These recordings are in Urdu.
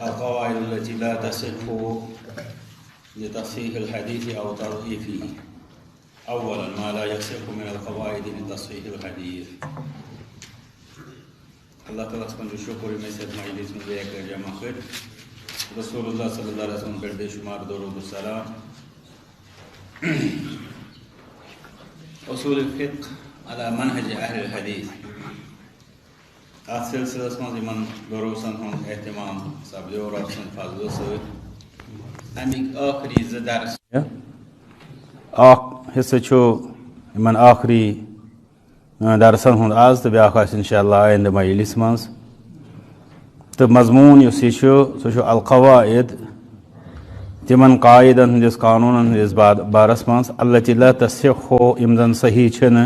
القواعد التي لا تصح لتصحيح الحديث أو تضعيفه. أولا ما لا يصح من القواعد لتصحيح الحديث. اللہ تعالیٰ سبحانہ شکر میں سے مجلس میں لے کر جمع کر رسول اللہ صلی اللہ علیہ وسلم پر بے شمار درود السلام. أصول الفقه على منهج أهل الحديث. أصل سلسلة من دروسن هم اهتمام سبب ورابسن فضل سوء. أميك آخری ز درس. حصہ چھو من آخری درسن ہند آز تو بیاکھ آس انشاءاللہ آئندہ مجلس مز تو مضمون یس یہ سہ القواعد تمن قاعدن ہندس قانونن ہندس بارس مز التي لا تصح یم زن صحیح چھن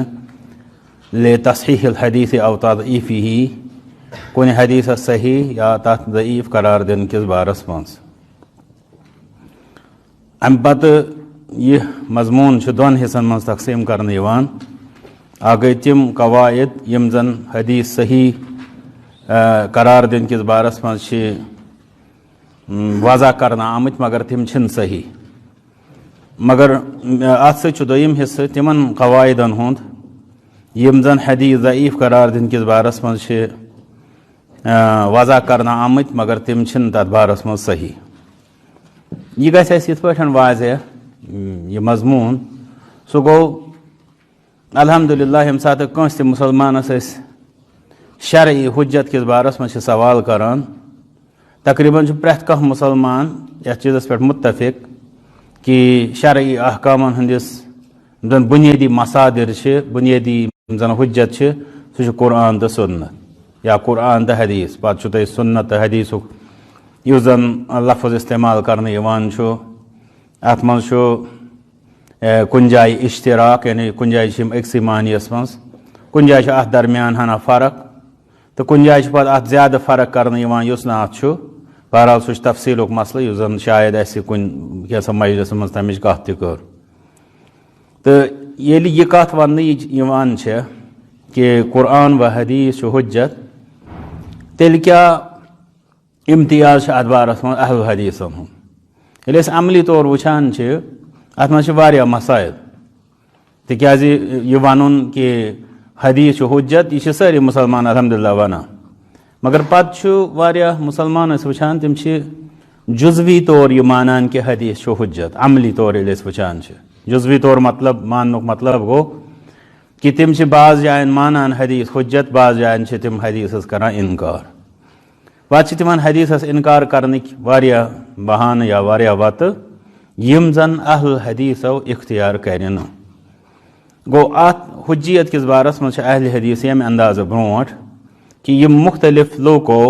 لتصحیح الحدیث او تضعیفه کن حدیث صحیح یا تحت ضعیف قرار دن کس بارس مز. ام پتہ یہ مضمون دون حصن مز تقسیم کرنے یوان. گئی تم قواعد یم زن حدیث صحیح قرار دن کس بارس مز وضع کرنا آمت مگر تم چھن صحیح. مگر ات دویم حصہ تمن قواعدن ہند یم زن حدیث ضعیف قرار دن کس بارس مز وضع کرنا آمت مگر تم چھن تر بارس مز صحیح. یہ گژھِ اَسہِ یِتھ پٲٹھۍ واضح یہ مضمون سہ گو الحمدللہ ییٚمہِ ساتہٕ کٲنٛسہِ تہِ مُسلمانس أسۍ شرعی حجت کس بارس مز سوال کران تقریباً پرٛٮ۪تھ کانٛہہ مُسلمان یتھ چیٖزس پٮ۪ٹھ مُتفق کہ شرعی احکامن ہٕنٛدس یِم زن بُنیٲدی مصادر چھِ بُنیٲدی یِم زن حجت چھِ سُہ چھُ قرآن تہٕ سُنت یا قرآن تہٕ حدیث. پتہٕ چھُو تۄہہِ سُنت تہٕ حدیثُک یُس زن لفظ استعمال کرنہٕ یِوان چھُ اتھ منٛز چھُ کُنہِ جایہِ اشتراک یعنی کُنہِ جایہِ چھِ یِم أکسٕے معنیَس منٛز کُنہِ جایہِ چھِ اتھ درمیان ہنا فرق تہٕ کُنہِ جایہِ چھِ پتہٕ اتھ زیادٕ فرق کرنہٕ یِوان یُس نہٕ اتھ چھُ. بہرحال سُہ چھُ تفصیٖلُک مسلہٕ یُس زن شاید اسہِ کُنہِ کینٛژھن مجلسن منٛز تمِچ کتھ تہِ کٔر. تہٕ ییٚلہِ یہِ کتھ وننہٕ یِوان چھےٚ کہ قرآن و حدیث چھُ حجت تیٚلہِ کیٛاہ امتیاز چھُ اتھ بارس منٛز اہل حدیثن ہُنٛد. ییٚلہِ أسۍ عملی طور وٕچھان چھِ اتھ منٛز چھِ واریاہ مسائل تِکیازِ یہِ ونُن کہ حدیث چھُ حجت یہِ چھِ سٲری مُسلمان الحمدللہ ونان مگر پتہٕ چھُ واریاہ مُسلمان أسۍ وٕچھان تِم چھِ جزوی طور یہِ مانان کہ حدیث چھُ حجت. عملی طور ییٚلہِ أسۍ وٕچھان چھِ جزوی طور مطلب ماننُک مطلب گوٚو کہ تِم چھِ بعض جاین مانان حدیث حجت بعض جاین چھِ تِم حدیثس کران انکار. پتہٕ چھِ تِمن حدیثس انکار کرنٕکۍ واریاہ بہانہٕ یا واریاہ وتہٕ یم زن اہل حدیثو اختیار کرِ نہٕ. گوٚو اتھ حجیت کس بارس منٛز چھِ اہل حدیث ییٚمہِ اندازٕ برونٛٹھ کہ یم مختلف لوٗکو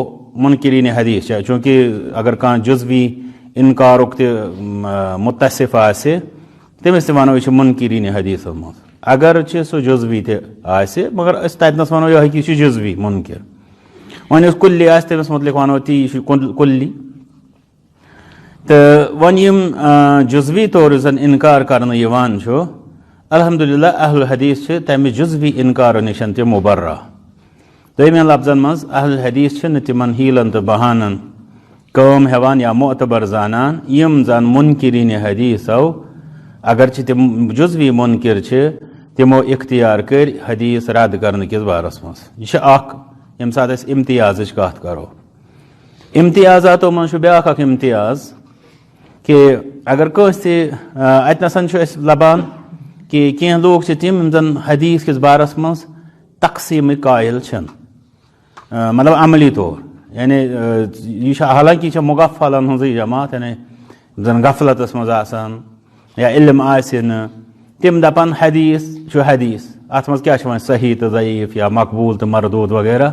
منکرین حدیث چھِ چوٗنٛکہِ اگر کانٛہہ جزوی انکارُک تہِ مُتصف آسہِ تٔمِس تہِ ونو یہِ چھُ منکرین حدیثس منٛز. اگر چھِ سُہ جزوی تہِ آسہِ مگر أسۍ تتنس ونو یِہوٚے کہِ یہِ چھُ جزوی منکر. وۄنۍ یُس کُلی آسہِ تٔمِس متعلق ونو تی یہِ چھُ کُلی. تہٕ وۄنۍ یِم جزوی طور یُس زن انکار کرنہٕ یِوان چھُ الحمدللہ اہل حدیث چھِ تمہِ جزوی انکارٕ نِش تہِ مُبرہ. دوٚیمٮ۪ن لفظن منٛز اہل حدیث چھِنہٕ تِمن ہیٖلن تہٕ بہانن کٲم ہٮ۪وان یا معتبر زانان یِم زن منکرین حدیثو اگر چھِ تِم جزوی منکر چھِ تِمو اختیار کٔرۍ حدیث رد کرنہٕ کِس بارس منٛز. یہِ چھِ اکھ ییٚمہِ ساتہٕ أسۍ امتیازٕچ کتھ کرو. امتیازاتو منٛز چھُ بیاکھ اکھ امتیاز کہ اگر کٲنٛسہِ تہِ اتنسن چھُ اسہِ لبان کہ کینٛہہ لوٗکھ چھِ تِم یِم زن حدیث کِس بارس منٛز تقسیٖمٕکۍ قٲیل چھِنہٕ مطلب عملی طور یعنی یہِ چھِ حالانکہِ یہِ چھِ مُغفلن ہٕنٛزٕے جماعت یعنی یِم زن غفلتس منٛز آسان یا علم آسہِ نہٕ تِم دپان حدیث چھُ حدیث اتھ منٛز کیٛاہ چھُ وۄنۍ صحیح تہٕ ضعیٖف یا مقبوٗل تہٕ مردوٗد وغیرہ.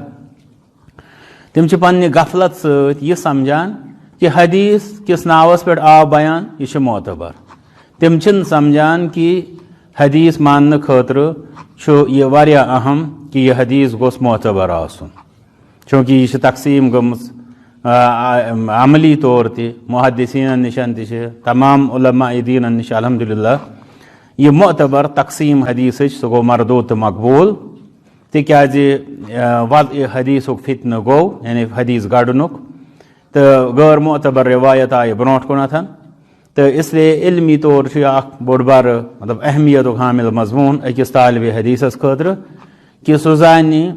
تِم چھِ پننہِ غفلت سۭتۍ یہِ سمجھان کہ حدیث کس ناوس پٮ۪ٹھ آو بیان یہِ چھُ معتبر. تِم چھِنہٕ سمجھان کہ حدیث ماننہٕ خٲطرٕ چھُ یہِ واریاہ اہم کہ یہِ حدیث گوٚژھ معتبر آسُن چوٗنٛکہِ یہِ چھِ تقسیٖم گٔمٕژ عملی طور تہِ محدثیٖنن نِش تہِ چھِ تمام علماء دیٖنن نِش الحمدللہ یہِ معتبر تقسیٖم حدیثٕچ سُہ گوٚو مردوٗد تہٕ مقبوٗل. تِکیازِ وضع حدیثُک فتنہٕ گوٚو یعنی حدیث گڑنُک تو غٲر معتبر روایت آیہِ برونٛٹھ کُنتھ تو اسلیے علمی طور چھُ یہِ اکھ بوٚڑ بارٕ مطلب اہمیتُک حامل مضموٗن أکِس طالبہِ حدیٖثس خٲطرٕ کہِ سُہ زانہِ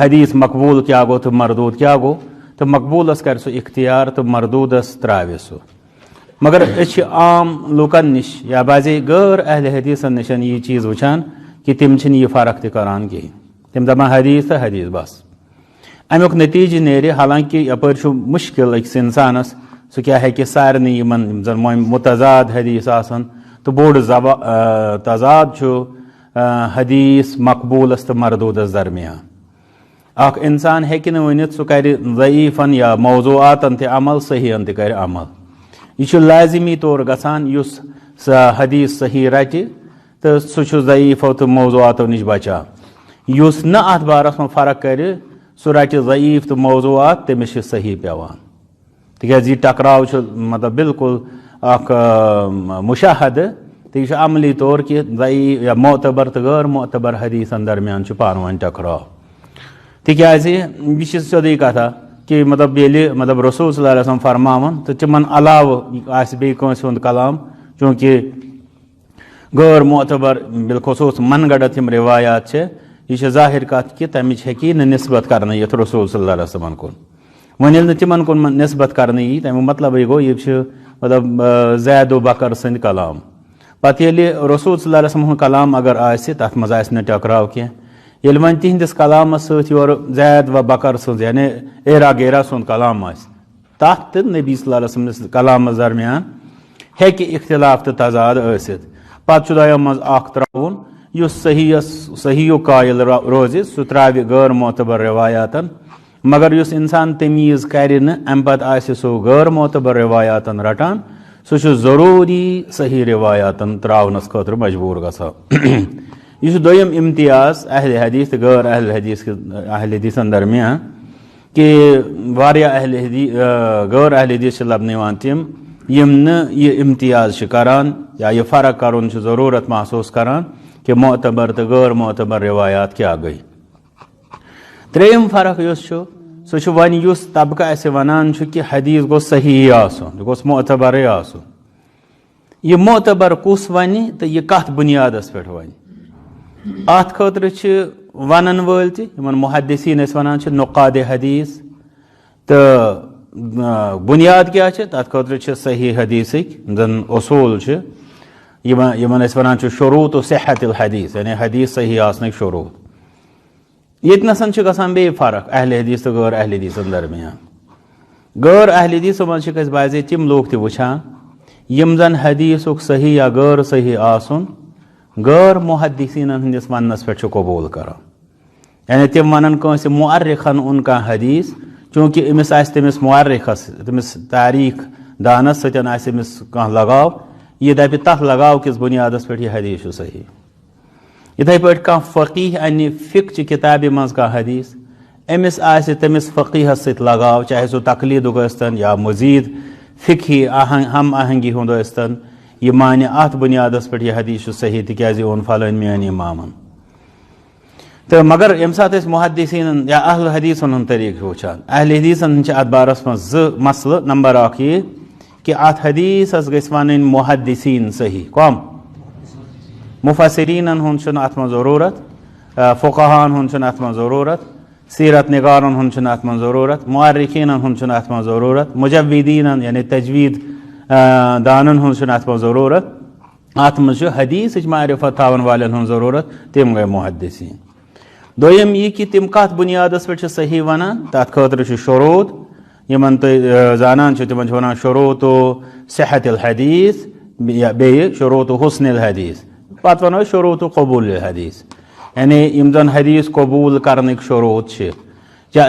حدیٖث مقبوٗل کیٛاہ گوٚو تہٕ مردوٗد کیٛاہ گوٚو تہٕ مقبوٗلس کرِ سُہ اختیار تہٕ مردوٗدس ترٛاوِ سُہ. مگر أسۍ چھِ عام لُکن نِش یا بعضے غٲر اہلِ حدیٖثن نِش یہِ چیٖز وٕچھان کہِ تِم چھِنہٕ یہِ فرق تہِ کران کِہینۍ. تِم دپان حدیٖث تہٕ حدیٖث بس. امیُک نتیٖجہٕ نیرِ حالانکہِ یپٲرۍ چھُ مُشکِل أکِس انسانس سُہ کیٛاہ ہیٚکہِ سارنٕے یِم زن مُتضاد حدیٖث آسن تہٕ بوٚڑ تضاد چھُ حدیٖث مقبوٗلس تہٕ مردوٗدس درمیان. اکھ انسان ہیٚکہِ نہٕ ؤنِتھ سُہ کرِ ضعیٖفن یا موضوٗعاتن تہِ عمل صحیحن تہِ کرِ عمل. یہِ چھُ لٲزمی طور گژھان یُس سۄ حدیٖث صحیح رٹہِ تہٕ سُہ چھُ ضعیٖفو تہٕ موضوٗعاتو نِش بچان. یُس نہٕ اتھ بارس منٛز فرق کرِ سُہ رٹہِ ضعیٖف تہٕ موضوٗعات تٔمِس چھِ صحیح پیوان. تِکیٛازِ یہِ ٹکراو چھُ مطلب بالکُل اکھ مُشاہدٕ تہٕ یہِ چھُ عملی طور کہِ ضعیٖف یا معتبر تہٕ غٲر معتبر حدیٖثن درمیان چھُ پانہٕ ؤنۍ ٹکراو. تِکیٛازِ یہِ چھِ سیٚودُے کتھا کہِ مطلب ییٚلہِ مطلب رسوٗل صلی اللہ علیہ وسلم فرماوان تہٕ تِمن علاوٕ آسہِ بیٚیہِ کٲنٛسہِ ہُنٛد کلام چوٗنٛکہِ غٲر معتبر بالخصوٗص من گڑت یِم روایات چھِ یہِ چھِ ظٲہِر کتھ کہِ تمِچ ہیٚکہِ نہٕ نسبت کرنٲیِتھ رسوٗل صلی اللہ علیہ وسلمن کُن. وۄنۍ ییٚلہِ نہٕ تِمن کُن نسبت کرنہٕ یی تمیُک مطلبٕے گوٚو یہِ چھُ مطلب زید و بکر سٕنٛدۍ کلام. پتہٕ ییٚلہِ رسوٗل صلی اللہ علیہ وسلم ہُنٛد کلام اگر آسہِ تتھ منٛز آسہِ نہٕ ٹکراو کینٛہہ. ییٚلہِ وۄنۍ تِہنٛدِس کلامس سۭتۍ یورٕ زید و بکر سٕنٛز یعنی ایرا گیرا سُنٛد کلام آسہِ تتھ تہٕ نبی صلی اللہ علیہ وسلمس کلامس درمیان ہیٚکہِ اختلاف تہٕ تضاد ٲسِتھ. پتہٕ چھُ دۄیو منٛز اکھ ترٛاوُن یُس صحیحُک قٲیِل روزِ سُہ ترٛاوِ غٲر معتبر روایاتن. مگر یُس انسان تمیٖز کرِ نہٕ امہِ پتہٕ آسہِ سُہ غٲر معتبر روایاتن رٹان سُہ چھُ ضروٗری صحیح روایاتن ترٛاونس خٲطرٕ مجبوٗر گژھان. یہِ چھُ دوٚیِم امتیاز اہلِ حدیٖث تہٕ غٲر اہلِ حدیٖثن درمیان کہِ واریاہ غٲر اہلِ حدیٖث چھِ لبنہٕ یِوان تِم یِم نہٕ یہِ امتیاز چھِ کران یا یہِ فرق کرُن چھُ ضروٗرت محسوٗس کران کہِ معتبر تہٕ غٲر معتبر روایات کیٛاہ گٔے. ترٛیٚیِم فرق یُس چھُ سُہ چھُ وۄنۍ یُس طبقہٕ اسہِ ونان چھُ کہِ حدیٖث گوٚژھ صحیح آسُن یہِ گوٚژھ معتبرے آسُن. یہِ معتبر کُس ونہِ تہٕ یہِ کتھ بُنیادس پٮ۪ٹھ ونہِ. اتھ خٲطرٕ چھِ ونن وٲلۍ تہِ یِمن محدثیٖن أسۍ ونان چھِ نُقادِ حدیٖث تہٕ بُنیاد کیٛاہ چھِ تتھ خٲطرٕ چھِ صحیح حدیٖثٕکۍ زن اصوٗل چھِ یِمن أسۍ ونان چھِ شروٗط صحت الحدیٖث یعنی حدیٖث صحیح آسنٕکۍ شروٗط. ییٚتنسن چھِ گژھان بیٚیہِ فرق اہلِ حدیٖث تہٕ غٲر اہلِ حدیٖثن درمیان. غٲر اہلِ حدیٖثو منٛز چھِکھ أسۍ بعضے تِم لوٗکھ تہِ وٕچھان یِم زن حدیٖثُک صحیح یا غٲر صحیح آسُن غٲر محدثیٖنن ہٕنٛدِس وننس پٮ۪ٹھ چھُ قبوٗل کران. یعنی تِم ونن کٲنٛسہِ مُعرِخن اوٚن کانٛہہ حدیٖث چوٗنٛکہِ أمِس آسہِ تٔمِس مُعرِخس تٔمِس تاریٖخ دانس سۭتۍ آسہِ أمِس کانٛہہ لگاو یہِ دپہِ تتھ لگاو کِس بُنیادس پٮ۪ٹھ یہِ حدیٖث چھُ صحیح. یِتھٕے پٲٹھۍ کانٛہہ فقیٖح انہِ فِقہٕ چہِ کِتابہِ منٛز کانٛہہ حدیٖث أمِس آسہِ تٔمِس فقیٖحس سۭتۍ لگاو چاہے سُہ تقلیٖدُک ٲسۍتن یا مزیٖد فِقہی ہم آہنگی ہُنٛد ٲسۍتن یہِ مانہِ اتھ بُنیادس پٮ۪ٹھ یہِ حدیٖث چھُ صحیح تِکیٛازِ یہِ اوٚن فلٲنۍ میٲنۍ اِمامن. تہٕ مگر ییٚمہِ ساتہٕ أسۍ محدثیٖنن یا اہلِ حدیٖثن ہُنٛد طریٖقہٕ چھِ وٕچھان اہلِ حدیٖثن ہٕنٛدۍ چھِ اتھ بارس منٛز زٕ مسلہٕ. نمبر اکھ یہِ کہِ اتھ حدیٖثس گژھِ ونٕنۍ محدثیٖن صحیح کم مُفسریٖنن ہُنٛد چھُنہٕ اتھ منٛز ضروٗرت فقہاہن ہُنٛد چھُنہٕ اتھ منٛز ضروٗرت سیٖرت نِگارن ہُنٛد چھُنہٕ اتھ منٛز ضروٗرت مُعرِخیٖنن ہُنٛد چھُنہٕ اتھ منٛز ضروٗرت مُجویٖدیٖنن یعنی تجویٖد دانن ہُنٛد چھُنہٕ اتھ منٛز ضروٗرت. اتھ منٛز چھُ حدیٖثٕچ معرفت تھاون والٮ۪ن ہُنٛد ضروٗرت تِم گٔے محدثیٖن. دوٚیِم یہِ کہِ تِم کتھ بُنیادس پٮ۪ٹھ چھِ صحیح ونان تتھ خٲطرٕ چھُ شروٗط یِمن تُہۍ زانان چھِو تِمن چھِ ونان شروٗط صحت الحدیٖث بیٚیہِ شروٗط حسن الحدیٖث پتہٕ ونو أسۍ شروٗط قبوٗل الحدیٖث یعنی یِم زن حدیٖث قبوٗل کرنٕکۍ شروٗط چھِ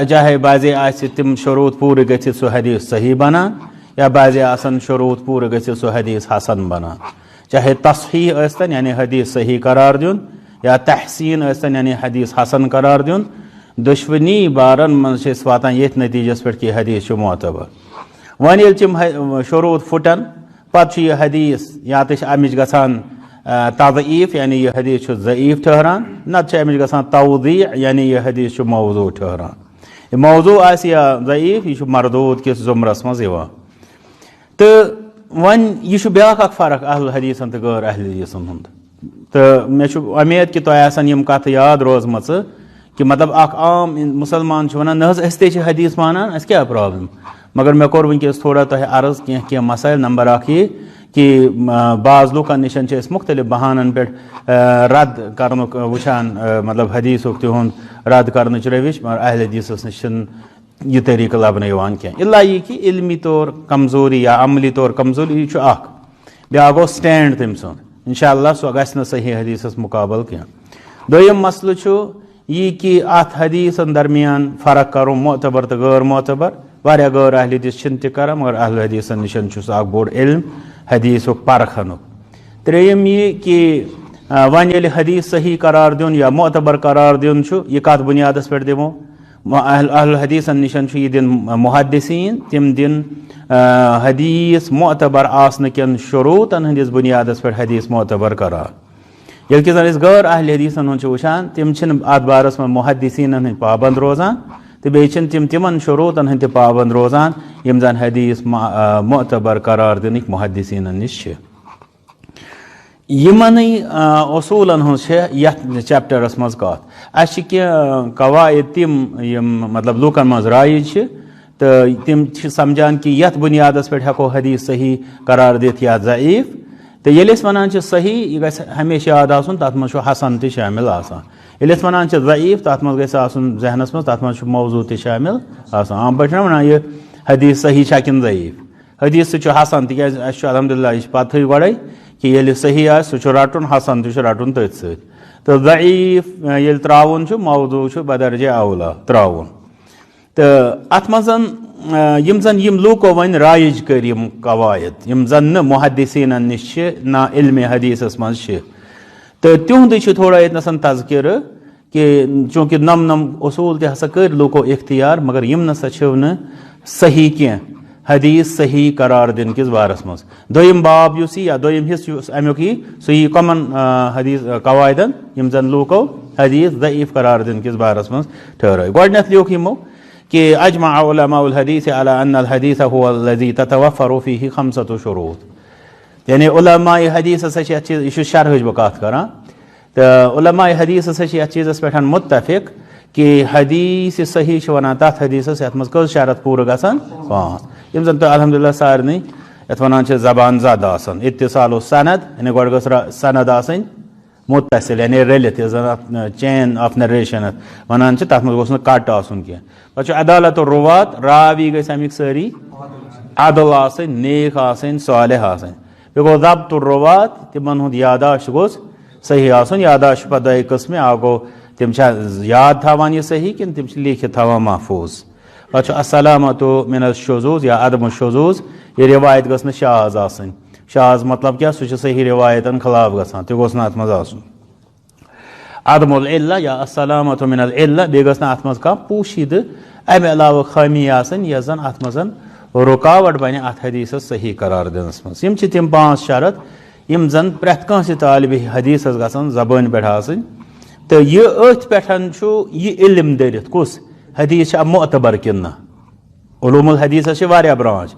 چاہے بعضے آسہِ تِم شروٗط پوٗرٕ گٔژھِتھ سُہ حدیٖث صحیح بنان یا بعضے آسن شروٗط پوٗرٕ گٔژھِتھ سُہ حدیٖث حسن بنان. چاہے تصحیح ٲسۍتن یعنی حدیٖث صحیح قرار دیُن یا تحسیٖن ٲسۍتن یعنی حدیٖث حسن قرار دیُن. دۄشوٕنی بارن منٛز چھِ أسۍ واتان ییٚتھۍ نٔتیٖجس پٮ۪ٹھ کہِ حدیٖث چھُ معتبر. وۄنۍ ییٚلہِ تِم شروٗط پھٕٹن پتہٕ چھُ یہِ حدیٖث یا تہِ چھِ امِچ گژھان تضعیٖف یعنی یہِ حدیٖث چھُ ضعیٖف ٹھہران نتہٕ چھِ امِچ گژھان توضیٖع یعنی یہِ حدیٖث چھُ موضوٗع ٹھہران. یہ موضوع آسہِ یا ضعیف یہ مردود کس زمرس مز یوان تو ون یہ بیاکھ اکھ فرق اہل حدیثن تو غیر اہل حدیثن ہند تو مے امید کہ تۄہہِ آسن یم کتھ یاد روزمژ کہ مطلب اکھ عام مسلمان ونان نہ حظ أسۍ تے چھِ حدیث مانان اَسہِ کیٛاہ پرابلم مگر مےٚ کوٚر وٕنکیٚس تھوڑا تۄہہِ عرض کینٛہہ مسائل نمبر اکھ یہ کہ بعض لُکن نِش چھِ أسۍ مختلف بہانن پٮ۪ٹھ رد کرنُک وٕچھان مطلب حدیثُک تِہُنٛد رد کرنٕچ روش مگر اہل حدیثس نِش چھِنہٕ یہ طریقہٕ لبنہٕ یِوان کینٛہہ الا یہِ کہ علمی طور کمزوری یا عملی طور کمزوری یہِ چھُ اکھ بیاکھ گوٚو سٹینڈ تٔمۍ سُنٛد انشاءاللہ سُہ گژھِ نہٕ صحیح حدیثس مقابل کینٛہہ دوٚیِم مسلہٕ چھُ یہ کہ اتھ حدیثن درمیان فرق کرُن معتبر تو غیر معتبر واریاہ غیر اہل حدیث چھِنہٕ تہِ کران مگر اہل حدیثن نِش چھُ سُہ اکھ بوٚڑ علم حدیثُک پرکھنُک ترٛیٚیِم یہِ کہ وۄنۍ ییٚلہِ حدیث صحیح قرار دیُن یا معتبر قرار دیُن چھُ یہِ کتھ بُنیادس پٮ۪ٹھ دِمو اہل حدیثن نِش چھُ یہِ دِن محدثیٖن تِم دِن حدیث معتبر آسنہٕ کٮ۪ن شروٗطن ہٕنٛدِس بُنیادس پٮ۪ٹھ حدیث معتبر قرار ییٚلہِ کہِ زن أسۍ غٲر اہل حدیثن ہُنٛد چھِ وٕچھان تِم چھِنہٕ اتھ بارس منٛز محدثیٖنن ہٕنٛدۍ پابنٛد روزان تہٕ بیٚیہِ چھِنہٕ تِم تِمن شروٗطن ہٕنٛدۍ تہِ پابنٛد روزان یِم زن حدیث معتبر قرار دِنٕکۍ محدثیٖنن نِش چھِ یِمنٕے اصوٗلن ہٕنٛز چھےٚ یتھ چیپٹرس منٛز کتھ اسہِ چھِ کینٛہہ قواعد تِم یِم مطلب لُکن منٛز رایج چھِ تہٕ تِم چھِ سمجھان کہ یتھ بُنیادس پٮ۪ٹھ ہٮ۪کو حدیث صحیح قرار دِتھ یا ضعیف تہٕ ییٚلہِ أسۍ ونان چھِ صحیح یہِ گژھِ ہمیشہِ یاد آسُن تتھ منٛز چھُ حسن تہِ شٲمِل آسان ییٚلہِ أسۍ ونان چھِ ضعیف تتھ منٛز گژھِ آسُن ذہنس منٛز تتھ منٛز چھُ موضوٗع تہِ شٲمِل آسان عام پٲٹھۍ چھِنہ ونان یہِ حدیث صحیح چھا کِنہٕ ضعیف حدیث سۭتۍ چھُ حسن تِکیازِ اسہِ چھُ الحمدللہ یہِ چھِ پتہٕے گۄڈے کہ ییٚلہِ صحیح آسہِ سُہ چھُ رٹُن حسن تہِ چھُ رٹُن تٔتھۍ سۭتۍ تہٕ ضعیف ییٚلہِ ترٛاوُن چھُ موضوٗع چھُ بدرجے اولا ترٛاوُن تہٕ اتھ منٛز یِم زن یِم لوٗکو وۄنۍ رایج کٔرۍ یِم قواعد یِم زن نہٕ محدثیٖنن نِش چھِ نہ علمِ حدیثس منٛز چھِ تہٕ تِہُنٛدُے چھُ تھوڑا ییٚتنس تذکرٕ کہ چوٗنٛکہِ نم اصوٗل تہِ ہسا کٔرۍ لوٗکو اختیار مگر یِم نسا چھِو نہٕ صحیح کینٛہہ حدیث صحیح قرار دِنہٕ کِس بارس منٛز دوٚیِم باب یُس یی یا دوٚیِم حصہٕ یُس امیُک یی سُہ یی کۄمن حدیث قواعدن یِم زن لوٗکو حدیث ضعیف قرار دِنہٕ کِس بارس منٛز ٹھہرٲے گۄڈٕنیتھ لیوٗکھ یِمو کہ اجمع علماء الحدیث على ان الحدیث هو الذي تتوفر فيه 5 شروط یعنی علماء حدیث ہسا چھِ یتھ چیٖز یہِ چھُ شرحٕچ بہٕ کتھ کران تہٕ علماء حدیث ہسا چھِ یتھ چیٖزس پٮ۪ٹھ مُتفق کہ حدیث صحیح چھِ ونان تتھ حدیثس یتھ منٛز کٔژ شرط پوٗرٕ گژھان 5 یِم زن تۄہہِ الحمدللہ سارنٕے یتھ ونان چھِ زبان زد آسان اتصال سند یعنی گۄڈٕ گٔژھ سند آسٕنۍ متصل یعنی رٔلِتھ یۄس زن اتھ چین آف نریشن ونان چھِ تتھ منٛز گوٚژھ نہٕ کٹ آسُن کینٛہہ پتہٕ چھُ عدالت الروات راوی گژھِ امیِکۍ سٲری عدل آسٕنۍ نیک آسٕنۍ صالح آسٕنۍ بیٚیہِ گوٚو ضبط الروات تِمن ہُنٛد یاداشت گوٚژھ صحیح آسُن یاداشت چھُ پتہٕ دۄیہِ قٕسمہِ اکھ گوٚو تِم چھا یاد تھاوان یہِ صحیح کِنہٕ تِم چھِ لیکھِتھ تھاوان محفوظ پتہٕ چھُ السلامتُ من الشذوذ یا عدم الشذوذ یہِ روایت گٔژھ نہٕ شاذ آسٕنۍ شاذ مطلب کیٛاہ سُہ چھُ صحیح روایتن خلاف گژھان تہِ گوٚژھ نہٕ اتھ منٛز آسُن عدم العلہ یا السلامتُ من العلہ بیٚیہِ گٔژھ نہٕ اتھ منٛز کانٛہہ پوٗشیٖدٕ امہِ علاوٕ خٲمی آسٕنۍ یۄس زن اتھ منٛز رُکاوٹ بنہِ اتھ حدیثس صحیح قرار دِنس منٛز یِم چھِ تِم 5 شرط یِم زن پرٛٮ۪تھ کٲنٛسہِ طالبہِ حدیثس گژھن زبٲنۍ پٮ۪ٹھ آسٕنۍ تہٕ یہِ أتھۍ پٮ۪ٹھ چھُ یہِ علم دٔرِتھ کُس حدیث چھا معتبر کِنہٕ نہ علوٗم الحدیثس چھِ واریاہ برانچ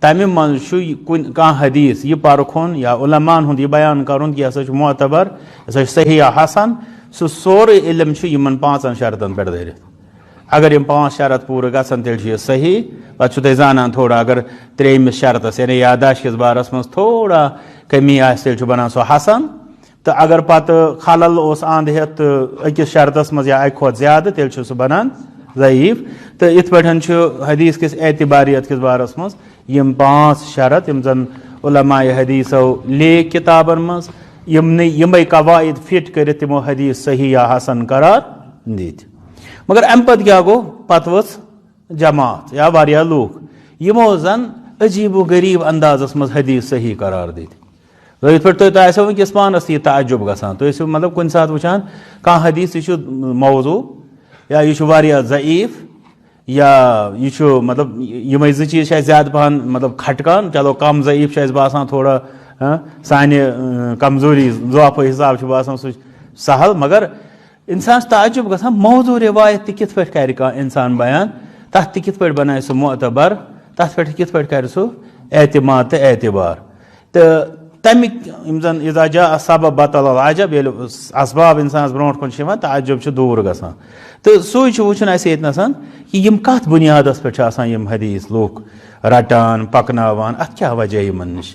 تمہِ منٛز چھُ کُنہِ کانٛہہ حدیث یہِ پرکھُن یا علماہن ہُنٛد یہِ بیان کرُن کہ یہِ ہسا چھُ معتبر یہِ ہسا چھُ صحیح یا حسن سُہ سورُے علم چھُ یِمن 5 شرطن پٮ۪ٹھ دٔرِتھ اگر یِم 5 شرط پوٗرٕ گژھن تیٚلہِ چھُ یہِ صحیح پتہٕ چھُو تُہۍ زانان تھوڑا اگر 3مِس شرطس یعنی یاداشت کِس بارس منٛز تھوڑا کٔمی آسہِ تیٚلہِ چھُ بنان سُہ حسن تہٕ اگر پتہٕ خلل اوس انٛد ہٮ۪تھ تہٕ أکِس شرطس منٛز یا اکہِ کھۄتہٕ زیادٕ تیٚلہِ چھُ سُہ بنان ضعیف تہٕ یِتھ پٲٹھۍ چھُ حدیث کِس اعتباریت کِس بارس منٛز یِم 5 شرط یِم زن علماء حدیثو لیکھ کِتابن منٛز یِمے قواعد فٹ کٔرِتھ تِمو حدیث صحیح یا حسن قرار دِتۍ مگر امہِ پتہٕ کیٛاہ گوٚو پتہٕ ؤژھ جماعت یا واریاہ لوٗکھ یِمو زن عجیٖب و غریٖب اندازس منٛز حدیث صحیح قرار دِتۍ یِتھ پٲٹھۍ تۄہہِ آسیو وٕنکیٚس پانس تہِ یہِ تعجب گژھان تُہۍ ٲسِو مطلب کُنہِ ساتہٕ وٕچھان کانٛہہ حدیث یہِ چھُ موضوٗع یا یہِ چھُ واریاہ ضعیف یا یہِ چھُ مطلب یِمے 2 چیٖز چھِ اَسہِ زیادٕ پہن مطلب کھٹکان چلو کم ضعیف چھُ اَسہِ باسان تھوڑا سانہِ کمزوری ضعفہٕ حساب چھُ باسان سُہ سہل مگر انسانس تعجب گژھان موضوع روایت تہِ کِتھ پٲٹھۍ کَرِ کانٛہہ اِنسان بیان تَتھ تہِ کِتھ پٲٹھۍ بَنایہِ سُہ معتبر تَتھ پٮ۪ٹھ کِتھ پٲٹھۍ کَرِ سُہ اعتماد تہٕ اعتبار تہٕ تَمِکۍ یِم زَن اِذا جاء سبب بطل العجب ییٚلہِ اسباب اِنسانَس برونٛٹھ کُن چھِ یِوان تعجب چھُ دوٗر گژھان تہٕ سُے چھُ وٕچھُن اَسہِ ییٚتنَس کہِ یِم کَتھ بُنیادَس پٮ۪ٹھ چھِ آسان یِم حدیٖث لُکھ رَٹان پَکناوان اَتھ کیٛاہ وجہ یِمن نِش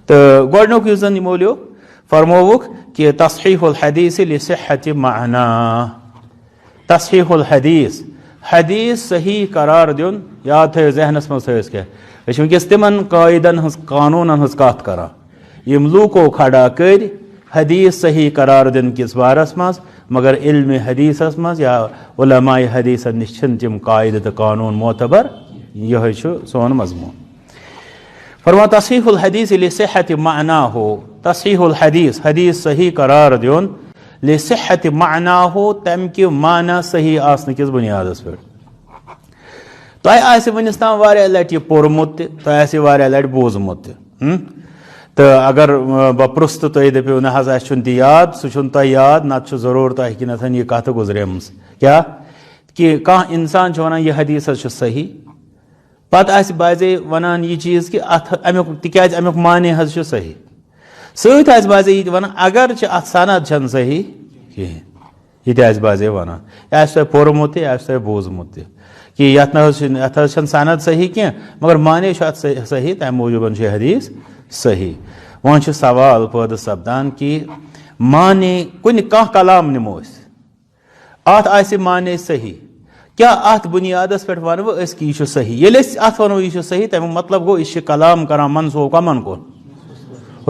تہٕ گۄڈٕنیُک یُس زَن یِمو لیوٚکھ فرمووُکھ کہ تصحیح الحدیث لصحت معنی تصحیح الحدیث حدیث صحیح قرار دیُن یاد تھٲیِو ذہنَس منٛز تھٲیِو کیٛاہ أسۍ چھِ وٕنکٮ۪س تِمن قٲیدن ہٕنٛز قانوٗنن ہٕنٛز کَتھ کران یِم لوٗکو کھڑا کٔرۍ حدیث صحیح قرار دِنہٕ کِس بارس منٛز مگر علمِ حدیثس منٛز یا علماء حدیثن نِش چھِنہٕ تِم قاعدٕ تہٕ قانوٗن معتبر یِہوٚے چھُ سون مضموٗن فرماو تصحیح الحدیث لصحت معناہو تصحیح الحدیث حدیث صحیح قرار دیُن لصحت معناہو تَمہِ کہِ معنی صحیح آسنہٕ کِس بُنیادس پٮ۪ٹھ تۄہہِ آسہِ وُنیُس تام واریاہ لٹہِ یہِ پوٚرمُت تہِ تۄہہِ آسہِ واریاہ لٹہِ بوٗزمُت تہِ تہٕ اگر بہٕ پرٛژھٕ تہٕ تُہۍ دٔپِو نہ حظ اَسہِ چھُنہٕ تہِ یاد سُہ چھُنہٕ تۄہہِ یاد نتہٕ چھُ ضروٗر تۄہہِ کِنٮ۪تھ یہِ کتھ گُزریمٕژ کیٛاہ کہِ کانٛہہ اِنسان چھُ ونان یہِ حدیث حظ چھُ صحیح پتہٕ آسہِ بعضے ونان یہِ چیٖز کہِ اتھ امیُک تِکیٛازِ امیُک معنے حظ چھُ صحیح سۭتۍ آسہِ بعضے یہِ تہِ ونان اگر چھِ اتھ سند چھنہٕ صحیح کِہینۍ یہِ تہِ آسہِ بعضے ونان یہِ آسہِ تۄہہِ پوٚرمُت تہِ یہِ آسہِ تۄہہِ بوٗزمُت تہِ کہِ یتھ نہ حظ چھُنہٕ یتھ حظ چھنہٕ سند صحیح کینٛہہ مگر معنے چھُ اتھ صحیح تمہِ موٗجوٗبن چھُ یہِ حدیث صحیح وۄنۍ چھُ سوال پٲدٕ سپدان کہِ معنے کُنہِ کانٛہہ کلام نِمو أسۍ اتھ آسہِ معنے صحیح کیٛاہ اتھ بُنیادس پٮ۪ٹھ ونوٕ أسۍ کہِ یہِ چھُ صحیح ییٚلہِ أسۍ اتھ ونو یہِ چھُ صحیح تمیُک مطلب گوٚو أسۍ چھِ کلام کران منسوٗخ کمن کُن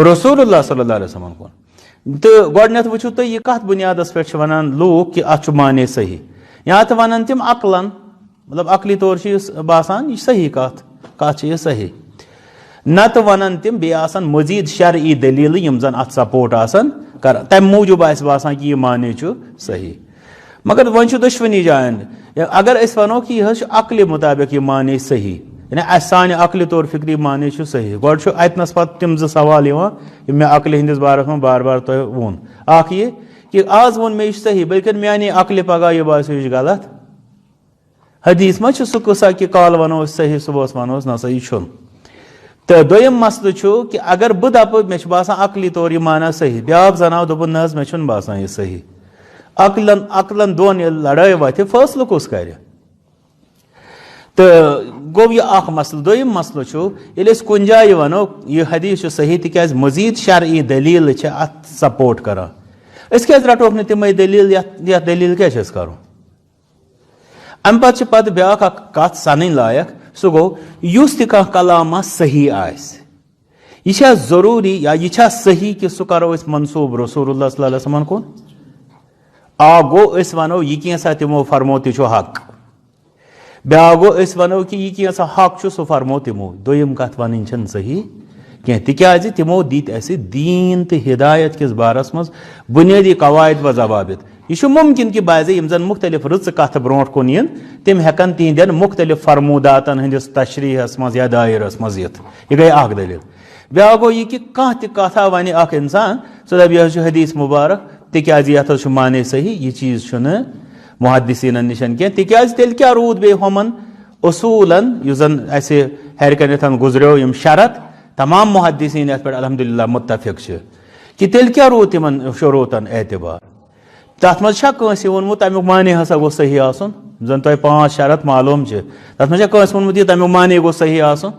رسول اللہ صلی اللہ علیہ وسلمن کُن تہٕ گۄڈٕنیتھ وٕچھِو تُہۍ یہِ کتھ بُنیادس پٮ۪ٹھ چھِ ونان لوٗکھ کہِ اتھ چھُ معنے صحیح یا تہٕ ونان تِم عقلن مطلب عقلی طور چھُ یہِ باسان یہِ چھِ صحیح کتھ چھِ یہِ صحیح نتہٕ ونان تِم بیٚیہِ آسان مزیٖد شرعی دٔلیٖلہٕ یِم زن اتھ سپورٹ آسان کران تمہِ موٗجوٗب آسہِ باسان کہِ یہِ معنے چھُ صحیح مگر وۄنۍ چھُ دۄشوٕنی جاین اگر أسۍ ونو کہِ یہِ حظ چھُ عقلہِ مُطابق یہِ معنے صحیح یعنی اسہِ سانہِ عقلہِ طور فِکری معنے چھُ صحیح گۄڈٕ چھُ اتنس پتہٕ تِم زٕ سوال یِوان یِم مےٚ عقلہِ ہٕنٛدِس بارس منٛز بار بار تۄہہِ ووٚن اکھ یہِ کہِ آز ووٚن مےٚ یہِ چھُ صحیح بٔلکہِ میانے عقلہِ پگاہ یہِ باسیو یہِ چھُ غلط حدیث ما چھُ سُہ قصہ کہِ کالہٕ ونو أسۍ صحیح صبحس ونوس نہ سا یہِ چھُنہٕ تہٕ دوٚیِم مسلہٕ چھُ کہِ اگر بہٕ دپہٕ مےٚ چھُ باسان عقلی طور یہِ مانا صحیح بیٛاکھ زناو دوٚپُن نہ حظ مےٚ چھُنہٕ باسان یہِ صحیح عقلن دۄن ییٚلہِ لڑٲے وتھِ فٲصلہٕ کُس کرِ تہٕ گوٚو یہِ اکھ مسلہٕ دوٚیِم مسلہٕ چھُ ییٚلہِ أسۍ کُنہِ جایہِ ونو یہِ حدیث چھُ صحیح تِکیٛازِ مزیٖد شرعی دٔلیٖلہٕ چھِ اتھ سپورٹ کران أسۍ کیٛازِ رٹوکھ نہٕ تِمے دٔلیٖل یتھ دٔلیٖل کیٛاہ چھِ أسۍ کرُن امہِ پتہٕ چھِ پتہٕ بیٛاکھ اکھ کتھ سنٕنۍ لایق سُہ گوٚو یُس تہِ کانٛہہ کلامہ صحیح آسہِ یہِ چھا ضروٗری یا یہِ چھا صحیح کہِ سُہ کرو أسۍ منسوٗب رسول اللہ صلی اللہ علیہ وسلمن کُن گوٚو أسۍ ونو یہِ کینٛژھا تِمو فرمو تہِ چھُ حق بیٛاکھ گوٚو أسۍ ونو کہِ یہِ کینٛژھا حق چھُ سُہ فرمو تِمو دوٚیِم کتھ ونٕنۍ چھنہٕ صحیح کینٛہہ تِکیٛازِ تِمو دِتۍ اسہِ دیٖن تہٕ ہدایت کِس بارس منٛز بُنیٲدی قواعد و ضوابط یہِ چھُ مُمکِن کہِ بعضے یِم زن مختلف رٕژٕ کتھٕ برونٛٹھ کُن یِن تِم ہٮ۪کن تِہنٛدٮ۪ن مختلف فرموٗداتن ہٕنٛدِس تشریحس منٛز یا دایرس منٛز یِتھ یہِ گٔے اکھ دٔلیٖل بیٛاکھ گوٚو یہِ کہِ کانٛہہ تہِ کتھا ونہِ اکھ اِنسان سُہ دپہِ یہِ حظ چھُ حدیث مُبارک تِکیٛازِ یتھ حظ چھُ معنے صحیح یہِ چیٖز چھُنہٕ محدثیٖنن نِش کینٛہہ تِکیٛازِ تیٚلہِ کیٛاہ روٗد بیٚیہِ ہُمن اصوٗلن یُس زن اسہِ ہیرِ کنٮ۪تھ گُزریو یِم شرط تمام محدثیٖن یتھ پٮ۪ٹھ الحمدُاللہ مُتفق چھِ کہِ تیٚلہِ کیٛاہ روٗد تِمن شروٗعتن اعتبار تتھ منٛز چھا کٲنٛسہِ ووٚنمُت تمیُک معنے ہسا گوٚژھ صحیح آسُن زن تۄہہِ 5 شرط معلوٗم چھِ تتھ منٛز چھا کٲنٛسہِ ووٚنمُت یہِ تمیُک معنے گوٚژھ صحیح آسُن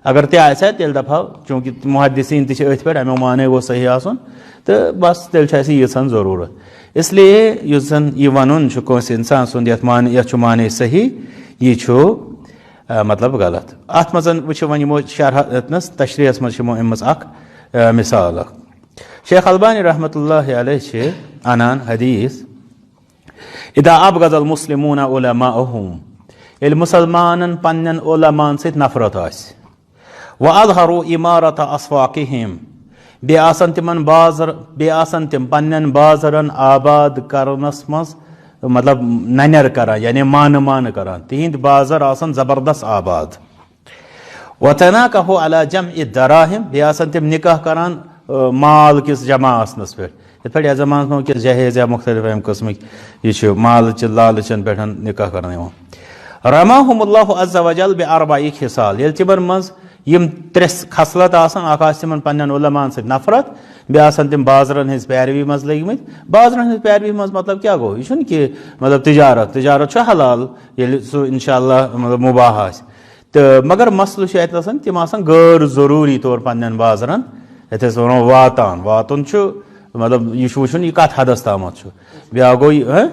اگر تہِ آسہِ ہا تیٚلہِ دپہو چوٗنٛکہِ محدثیٖن تہِ چھِ أتھۍ پٮ۪ٹھ امیُک معنے گوٚژھ صحیح آسُن تہٕ بس تیٚلہِ چھِ اسہِ ییٖژہن ضروٗرت اسلیے یُس زن یہِ ونُن چھُ کٲنٛسہِ انسان سُنٛد یتھ چھُ معنے صحیح یہِ چھُ مطلب غلط اتھ منٛز وٕچھو وۄنۍ یِمو شرحس تشریحس منٛز چھِ یِمو أنمٕژ اکھ مثال اکھ شیخ البانی رحمتہ اللہ علیہ چھِ انان حدیث اذا ابغض المسلمون علماءهم ییٚلہِ مُسلمانن پننٮ۪ن علماہن سۭتۍ نفرت آسہِ واظہروا امارت اسواقہم بیٚیہِ آسن تِم پننٮ۪ن بازرن آباد کرنس منٛز مطلب ننٮ۪ر کران یعنی مانہٕ کران تِہنٛدۍ بازر آسن زبردست آباد وتناکحوا علی جمع الدراہم بیٚیہِ آسن تِم نکاح کران مال کِس جمع آسنس پٮ۪ٹھ یِتھ پٲٹھۍ یَتھ زمانَس منٛز وٕنکٮ۪س جہیز یا مُختٔلِف اَمہِ قٕسمٕکۍ یہِ چھُ مالٕچہِ لالچَن پٮ۪ٹھ نِکاح کرنہٕ یِوان. رماہم اللہ عز وجل بِأربعِ خِصال ییٚلہِ تِمن منٛز یِم 3 خصلت آسان اکھ آسہِ تِمن پننٮ۪ن علماہن سۭتۍ نفرت بیٚیہِ آسان تِم بازرن ہٕنٛز پیروی منٛز لٔگمٕتۍ. بازرن ہٕنٛز پیروی منٛز مطلب کیٛاہ گوٚو؟ یہِ چھُنہٕ کہِ مطلب تجارت چھُ حلال ییٚلہِ سُہ انشاء اللہ مطلب مُباح آسہِ تہٕ مگر مسلہٕ چھُ اَتہِ آسان تِم آسان غٲر ضروٗری طور پننٮ۪ن بازرن یَتھ أسۍ وَنو واتُن چھُ مطلب یہِ چھُ وٕچھُن یہِ کتھ حدس تامتھ چھُ. بیٛاکھ گوٚو یہِ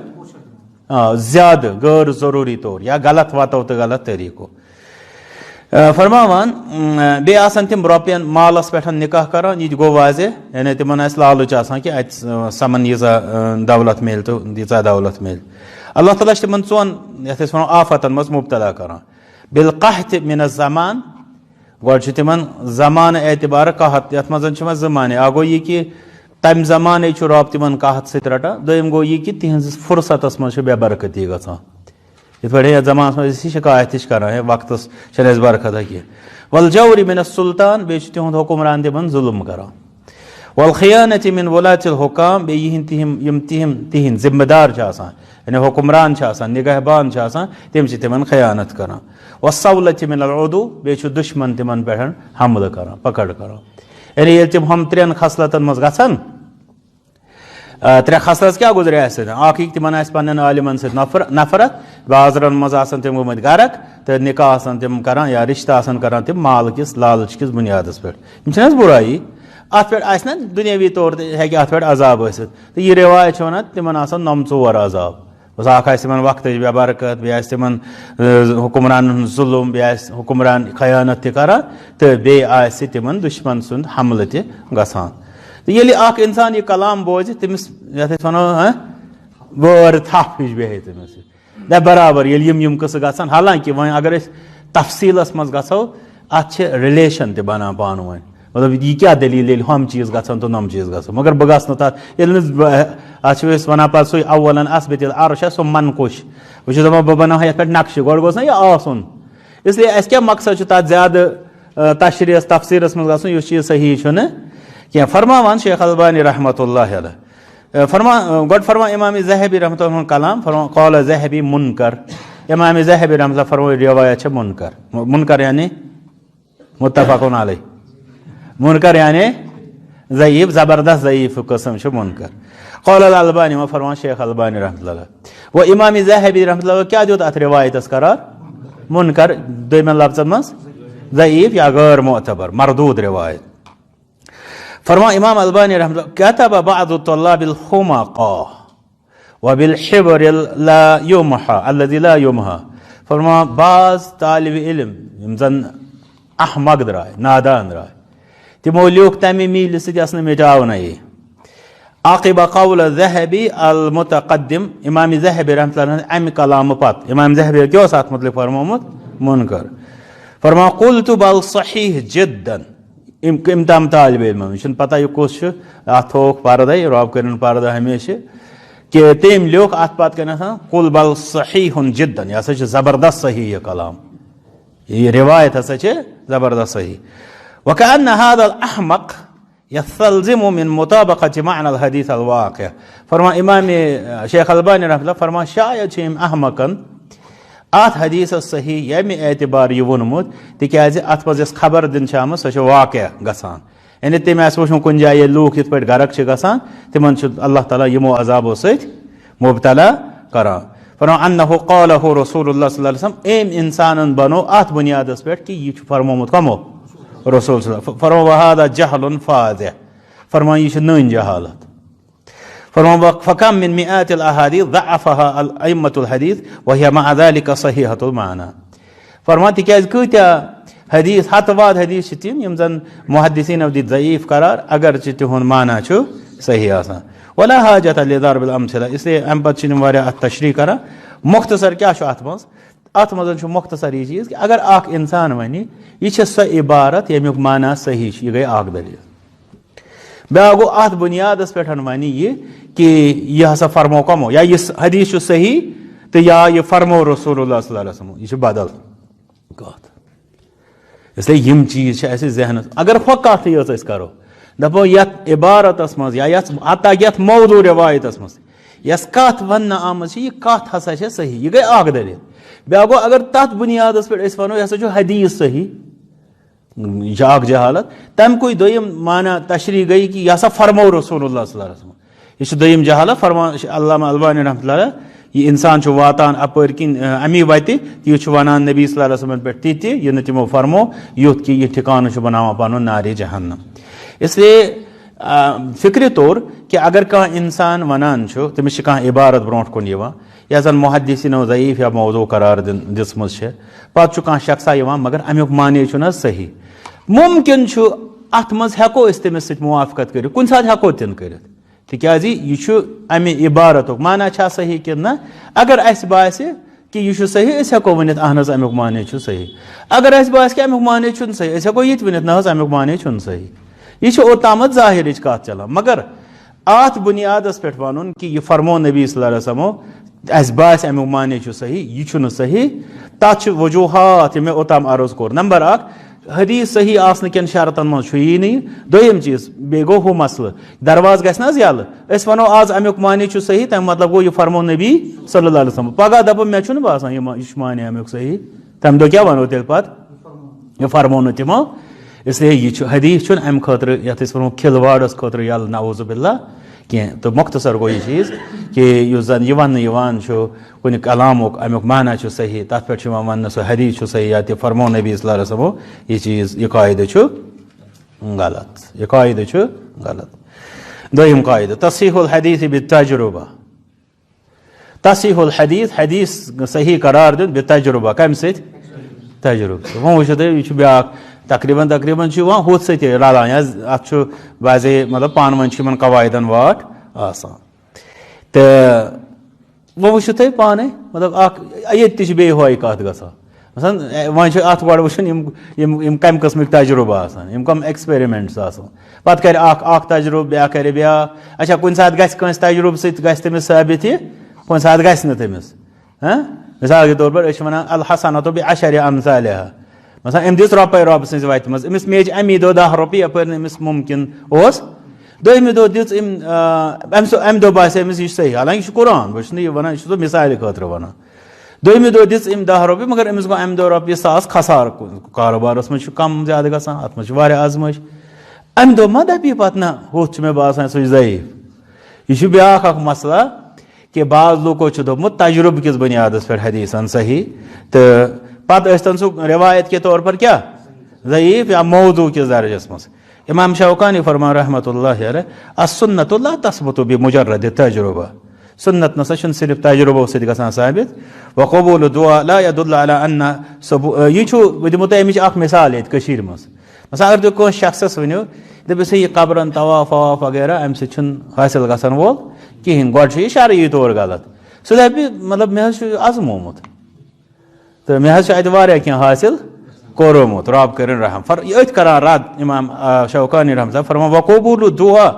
زیادٕ غٲر ضروٗری طور یا غلط واتو تہٕ غلط طریٖقو. فرماوان بیٚیہِ آسان تِم رۄپین مالس پٮ۪ٹھ نِکاح کران یہِ تہِ گوٚو واضح یعنی تِمن آسہِ لالٕچ آسان کہِ اَتہِ سمن ییٖژاہ دولت میلہِ تہٕ ییٖژاہ دولت میلہِ. اللہ تعالیٰ چھُ تِمن 4 یَتھ أسۍ وَنو آفتن منٛز مُبتلا کران. بالقحط من الزمان گۄڈٕ چھُ تِمن زمانہٕ اعتبارٕ قحط یتھ منٛز چھِ یِوان 2 معنے. اکھ گوٚو یہِ کہِ تمہِ زمانے چھُ رۄب تِمن قحط سۭتۍ رٹان. دوٚیِم گوٚو یہِ کہِ تِہنٛزِس فُرصتس منٛز چھِ بے برکتی گژھان. یِتھ پٲٹھۍ یتھ زمانس منٛز أسۍ یہِ شکایت ہِش کران ہے وقتس چھنہٕ اَسہِ برکتا کینٛہہ. والجور من السلطان بیٚیہِ چھُ تِہُنٛد حُکمران تِمن ظُلم کران. والخیانة من ولاة الحکام بیٚیہِ یِم تِہنٛدۍ ذمہٕ دار چھِ آسان یعنی حُکمران چھِ آسان نگہبان چھِ آسان تِم چھِ تِمن خیانت کران. والصولة من العدو بیٚیہِ چھُ دُشمن تِمن پٮ۪ٹھ حملہٕ کران پکڑ کران. یعنی ییٚلہِ تِم ہُم 3 خصلتن منٛز گژھن 3 خصلت کیٛاہ گُزرِ اَسہِ سۭتۍ؟ اکھ یہِ تِمن آسہِ پننٮ۪ن عالمن سۭتۍ نفرت بازرن منٛز آسان تِم گٔمٕتۍ غرق تہٕ نِکاح آسان تِم کران یا رِشتہٕ آسان کران تِم مال کِس لالچ کِس بُنیادس پٮ۪ٹھ. یِم چھِنہٕ حظ بُرایی اتھ پٮ۪ٹھ آسہِ نا دُنیٲوی طور تہِ ہیٚکہِ اتھ پٮ۪ٹھ عذاب ٲسِتھ تہٕ یہِ رِوایت چھِ ونان تِمن آسان 4 عذاب. اکھ آسہِ تِمن وقتٕچ بے برکت بیٚیہِ آسہِ تِمن حُکمرانن ہُنٛد ظُلم بیٚیہِ آسہِ حُکمران خیانت تہِ کران تہٕ بیٚیہِ آسہِ تِمن دُشمن سُنٛد حملہٕ تہِ گژھان. تہٕ ییٚلہِ اکھ انسان یہِ کلام بوزِ تٔمِس یتھ أسۍ ونو وٲر تھپھ ہِش بیہہِ تٔمِس دپ برابر ییٚلہِ یِم قٕصہٕ گژھن. حالانکہِ وۄنۍ اگر أسۍ تفصیٖلس منٛز گژھو اتھ چھِ رِلیشن تہِ بنان پانہٕ ؤنۍ مطلب یہِ کیٛاہ دٔلیٖل ییٚلہِ ہُم چیٖز گژھن تہٕ نۄم چیٖز گژھن مگر بہٕ گژھٕ نہٕ تتھ ییٚلہِ نہٕ اتھ چھِ أسۍ ونان پتہٕ سُے اولن اثبت العرش سُہ منقوش بہٕ چھُس دپان بہٕ بناوہا یتھ پٮ۪ٹھ نقشہٕ گۄڈٕ گوٚژھ نا یہِ آسُن اسلیے اسہِ کیٛاہ مقصد چھُ تتھ زیادٕ تشریحس تفصیٖلس منٛز گژھُن یُس چیٖز صحیح چھُنہٕ کینٛہہ. فرماوان شیخ البانی رحمۃ اللہ علیہ گۄڈٕ فرمان امام ذہبی رحمۃ اللہ ہُنٛد کلام فرمان قال ذہبی منکر. امام ذہبی رحمۃ اللہ فرمٲے رِوایت چھِ منکر یعنی متفقن علیہ منکر یعنی ضعیف زبردست ضعیف قٕسم چھُ منکر. قال البانی وۄنۍ فرمان شیخ البانی رحمۃ اللہ وۄنۍ امام ذہبی رحمۃ اللہ کیٛاہ دیُت اتھ رِوایتس قرار؟ منکر 2 لفظن منٛز ضعیف یا غٲر معتبر مردوٗد رِوایت. فرمان امام البانی رحمۃ اللہ كتب بعض الطلاب الحمقاء وبالحبر لا يمحى الذي لا يمحى. فرمان بعض طالب علم یِم زن احمق درٛاے نادان درٛاے تِمو لیوٗکھ تمہِ میٖلہِ سۭتۍ یۄس نہٕ مِٹاونَے. عاقب قول ذہبی المتقدم امام ذہبی رحمۃ اللہ امہِ کلامہٕ پتہٕ امام ذہبی کیٛاہ اوس اتھ متعلق فرمومُت؟ منکر. فرمان قلت بل صحیح جدا یِم تام طالب علمن یہِ چھُنہٕ پتہ یہِ کُس چھُ اتھ تھووُکھ پردے رۄب کٔرِنۍ پردٕ ہمیشہِ کہِ تٔمۍ لیوٗکھ اتھ پتہٕ کٔنٮ۪تھ قل بل صحیح جدا یہِ ہسا چھُ زبردست صحیح یہِ کلام یہِ رِوایت ہسا چھِ زبردست صحیح. وكأن هذا الأحمق يستلزم من مطابقة معنى الحديث الواقع. فرمان امام شیخ البانی رحمۃ اللہ فرمان شاید چھِ أمۍ احمقن اتھ حدیثس صحیح ییٚمہِ اعتبار یہِ ووٚنمُت تِکیٛازِ اتھ منٛز یۄس خبر دِنہٕ چھِ آمٕژ سۄ چھِ واقع گژھان یعنی تٔمۍ آسہِ وٕچھمُت کُنہِ جایہِ ییٚلہِ لوٗکھ یِتھ پٲٹھۍ غرق چھِ گژھان تِمن چھُ اللہ تعالیٰ یِمو عذابو سۭتۍ مُبتلا کران. فرمان انہُ قالہ رسول اللہ صلی اللہ علیہ وسلم أمۍ انسانن بنوو اتھ بُنیادس پٮ۪ٹھ کہِ یہِ چھُ فرمومُت کمو رسول صلی اللہ فرمان وہذا جہل فاضح فرمان یہِ چھِ نٔنۍ جہالت. فرمان فكم من مئات الاحاديث ضعفها ائمة الحديث وهي مع ذلك صحيحة المعنى. فرمان تِکیٛازِ کۭتیاہ حدیث ہتہٕ واد حدیث چھِ تِم یِم زن محدثیٖنو دِتۍ ضعیف قرار اگرچہِ تِہُنٛد معنا چھُ صحیح آسان. ولا حاجة لضرب الامثلة اسلیے امہِ پتہٕ چھِ یِم واریاہ اتھ تشریح کران. مختصر کیٛاہ چھُ اتھ منٛز؟ اتھ منٛز چھُ مختصر یہِ چیٖز کہِ اگر اکھ انسان ونہِ یہِ چھِ سۄ عبارت ییٚمیُک معنا صحیح چھُ یہِ گٔے اکھ دٔلیٖل. بیٛاکھ گوٚو اتھ بُنیادس پٮ۪ٹھ ونہِ یہِ کہِ یہِ ہسا فرمو کمو یا یہِ حدیث چھُ صحیح تہٕ یا یہِ فرمو رسول اللہ صلی اللہ علیہ وسلم یہِ چھِ بدل کتھ. اسلیے یِم چیٖز چھِ اسہِ ذہنس اگر ہۄ کتھٕے یٲژ أسۍ کرو دپو یتھ عبارتس مز یا حتیٰ یتھ موضوع روایتس مز یس کت ون آمت یہ کت ہسا چھ صحیح یہ گئی اخ دلیل بیاکھ گو اگر تتھ بنیادس پہ اس ونو یہ ہسا چھ حدیث صحیح یہ اخ جہالت تم کوئی دویم مانا تشریح گئی کہ یہ ہسا فرمو رسول اللہ صلی اللہ علیہ وسلم یہ دویم جہالت فرما علامہ البانی رحمۃ اللہ علیہ یہ انسان واتان اپر کن امی وتہ یہ ونان نبی صلی اللہ علیہ وسلم پہ تہ یہ نہ تمو فرمو یوت کہ یہ ٹھکانہ بناوان پنن نار جہنم. اس لیے فکری طور کہ اگر کانٛہہ انسان ونان تمس کانٛہہ عبارت برونٹ کن یا زن محدثینو ضعیف یا موضوع قرار دژمٕژ چھِ پتہٕ چھُ کانٛہہ شخصا یوان مگر امیُک معنے چھُ نہ صحیح ممکن چھُ اتھ منٛز ہٮ۪کو أسۍ تٔمِس سۭتۍ موافقت کٔرِتھ کُنہِ ساتہٕ ہٮ۪کو تہِ کٔرِتھ تِکیٛازِ یہِ چھُ امہِ عبارتُک مانا چھا صحیح کِنہٕ نہ اگر اسہِ باسہِ کہ یہ چھُ صحیح أسۍ ہٮ۪کو ؤنِتھ اہن حظ امیُک معنے چھُ صحیح اگر اسہِ باسہِ کہِ امیُک معنے چھُنہٕ صحیح أسۍ ہٮ۪کو یہِ تہِ ؤنِتھ نہ حظ امیُک معنے چھُنہٕ صحیح یہ چھُ اوٚتامتھ ظٲہرٕچ کتھ چلان مگر اتھ بنیادس پٮ۪ٹھ ونُن کہ یہ فرمو نبی صلی اللہ علیہ وسلمو اسہِ باسہِ امیُک معنے چھُ صحیح یہ چھُنہٕ صحیح تتھ چھِ وجوہات یِم مےٚ اوٚتام عرض کوٚر. نمبر اکھ حدیث صحیح آسنہٕ کٮ۪ن شرطن منٛز چھُ یی نہٕ یہِ دوٚیِم چیٖز بیٚیہِ گوٚو ہُہ مسلہٕ دروازٕ گژھِ نہ حظ یلہٕ أسۍ ونو آز امیُک معنے چھُ صحیح تمیُک مطلب گوٚو یہِ فرمو نبی صلی اللہ علیہ وسلم پگاہ دپو مےٚ چھُنہٕ باسان یہِ چھُ معنے امیُک صحیح تمہِ دۄہ کیٛاہ ونو تیٚلہِ پتہٕ یہِ فرمو نہٕ تِمو اس لیے یہ حدیث چھُنہٕ امہِ خٲطرٕ یتھ أسۍ ونو کھلواڑس خٲطرٕ یلہٕ نعوذ باللہ کینٛہہ تہٕ مختصر گوٚو یہِ چیٖز کہ یُس زن یہِ وننہٕ یِوان چھُ کُنہِ کلامُک امیُک معنا چھُ صحیح تتھ پٮ۪ٹھ چھُ یِوان وننہٕ سُہ حدیث چھُ صحیح یا تہِ فرمو نبی صلی اللہ علیہ وسلمو یہِ چیٖز یہِ قاعدٕ چھُ غلط یہِ قاعدٕ چھُ غلط. دوٚیِم قاعدٕ تصحیح الحدیث بالتجربہ تصحیح الحدیث حدیث صحیح قرار دیُن بالتجربہ کمہِ سۭتۍ تجربہٕ وۄنۍ وٕچھِو تُہۍ یہِ چھُ بیٛاکھ تقریٖباً چھُ یِوان ہُتھ سۭتۍ رلان اتھ چھُ واضے مطلب پانہٕ ؤنۍ چھِ یِمن قواعدن واٹھ آسان تہٕ وۄنۍ وٕچھِو تُہۍ پانے مطلب اکھ ییٚتہِ تہِ چھِ بیٚیہِ ہۄے کتھ گژھان مثلاً وۄنۍ چھُ اتھ گۄڈٕ وٕچھُن یِم کمہِ قٕسمٕکۍ تجرُبہٕ آسان یِم کم ایکسپیرمنٹس آسان پتہٕ کرِ اکھ تجرُبہٕ بیٛاکھ کرِ بیٛاکھ اچھا کُنہِ ساتہٕ گژھِ کٲنٛسہِ تجرُبہٕ سۭتۍ گژھِ تٔمِس ثٲبت یہِ کُنہِ ساتہٕ گژھِ نہٕ تٔمِس مثال کے طور پر أسۍ چھِ ونان الحسنۃ بعشر امثالها مثلا أمۍ دِژ رۄپے سٕنٛزِ وتہِ منٛز أمِس میجہِ امی دۄہ 10 رۄپیہِ یپٲرۍ نہٕ أمِس مُمکِن اوس دوٚیمہِ دۄہ دِژ أمۍ امہِ دۄہ باسے أمِس یہِ چھُ صحیح حالانکہِ یہِ چھُ قرآن بہٕ چھُس نہٕ یہِ ونان یہِ چھُس بہٕ مثالہِ خٲطرٕ ونان دوٚیمہِ دۄہ دِژ أمۍ 10 رۄپیہِ مگر أمِس گوٚو امہِ دۄہ رۄپیہِ 1000 خسارٕ کاروبارس منٛز چھُ کم زیادٕ گژھان اتھ منٛز چھُ واریاہ آزمٲیش امہِ دۄہ ما دپہِ یہِ پتہٕ نہ ہُتھ چھُ مےٚ باسان سُہ چھُ ضعیٖف یہِ چھُ بیٛاکھ اکھ مسئلہ کہ بعض لوٗکو چھُ دوٚپمُت تجرُبہٕ کِس بُنیادس پٮ۪ٹھ حدیثن صحیح تہٕ پتہٕ ٲسۍتن سُہ رِوایت کے طور پر کیٛاہ ضعیٖف یا موضوع کِس درجس منٛز. امام شوکانی فرمان رحمۃ اللہ علیہ السنۃ لا تثبت بمجرد تجربہ سنت نسا چھُنہٕ صرف تجربو سۭتۍ گژھان ثٲبت وقبول دعا لا يدل على ان یہِ چھُ بہٕ دِمو تۄہہِ اَمِچ اکھ مثال ییٚتہِ کٔشیٖرِ منٛز مثلا اگر تُہۍ کٲنٛسہِ شخصس ؤنِو دٔپِو سا یہِ قبرن طواف وواف وغیرہ امہِ سۭتۍ چھُنہٕ حٲصِل گژھن وول کِہینۍ گۄڈٕ چھُ یہِ شرعی طور غلط سُہ دپہِ مطلب مےٚ حظ چھُ ازمومُت تہٕ مےٚ حظ چھُ اتہِ واریاہ کینٛہہ حٲصِل کوٚرمُت رب کٔرِنۍ رحم أتھۍ کران رد امام شوکانی رحمۃ اللہ فرمان وقبول الدعا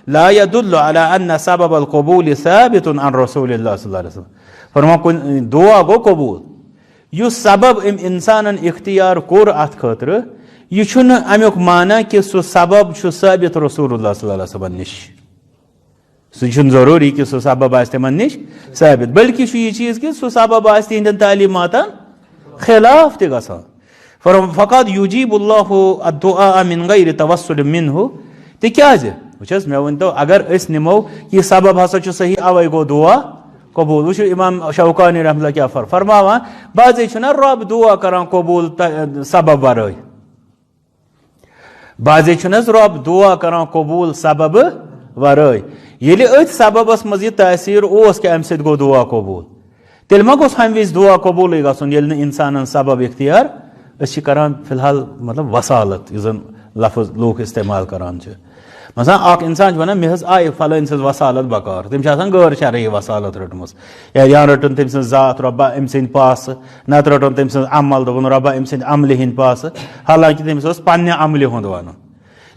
لا يدل على ان سبب القبول ثابت عن رسول اللہ صلی اللہ علیہ وسلم فرمان کُنہِ دعا گوٚو قبوٗل یُس سبب أمۍ انسانن اختیار کوٚر اتھ خٲطرٕ یہِ چھُنہٕ امیُک مانا کہِ سُہ سبب چھُ ثٲبت رسول اللہ صلی اللہ علیہ وسلم نِش سُہ چھُنہٕ ضروٗری کہِ سُہ سبب آسہِ تِمن نِش ثٲبت بلکہِ چھُ یہِ چیٖز کہِ سُہ سبب آسہِ تِہنٛدٮ۪ن تعلیٖماتن خلاف تہِ گژھان فقط یجیب اللہ الدعاء من غیر توسل منہ تِکیٛازِ وٕچھ حظ مےٚ ؤنۍتو اگر أسۍ نِمو یہِ سبب ہسا چھُ صحیح اوے گوٚو دعا قبوٗل وٕچھِو امام شوکانی رحمۃ اللہ کیٛاہ فرماوان بعضے چھُنہ رب دعا کران قبوٗل سبب ورٲے بعضے چھُنہٕ حظ رب دعا کران قبوٗل سببہٕ ورٲے ییٚلہِ أتھۍ سببس منٛز یہِ تٲثیٖر اوس کہِ امہِ سۭتۍ گوٚو دعا قبوٗل تیٚلہِ ما گوٚژھ ہمہِ وِزِ دعا قبوٗلٕے گژھُن ییٚلہِ نہٕ انسانن سبب اختیار أسۍ چھِ کران فِلحال مطلب وسالت یُس زن لفظ لوٗکھ استعمال کران چھِ مثلاً اکھ انسان چھُ ونان مےٚ حظ آیہِ فلٲنۍ سٕنٛز وسالت بکار تٔمۍ چھِ آسان غٲر شرعی وسالت رٔٹمٕژ یا رٔٹٕن تٔمۍ سٕنٛز ذات رۄبا أمۍ سٕنٛدۍ پاسہٕ نتہٕ رٔٹُن تٔمۍ سٕنٛز عمل دوٚپُن رۄبا أمۍ سٕنٛدِ عملہِ ہٕنٛدۍ پاسہٕ حالانکہِ تٔمِس اوس پننہِ عملہِ ہُنٛد ونُن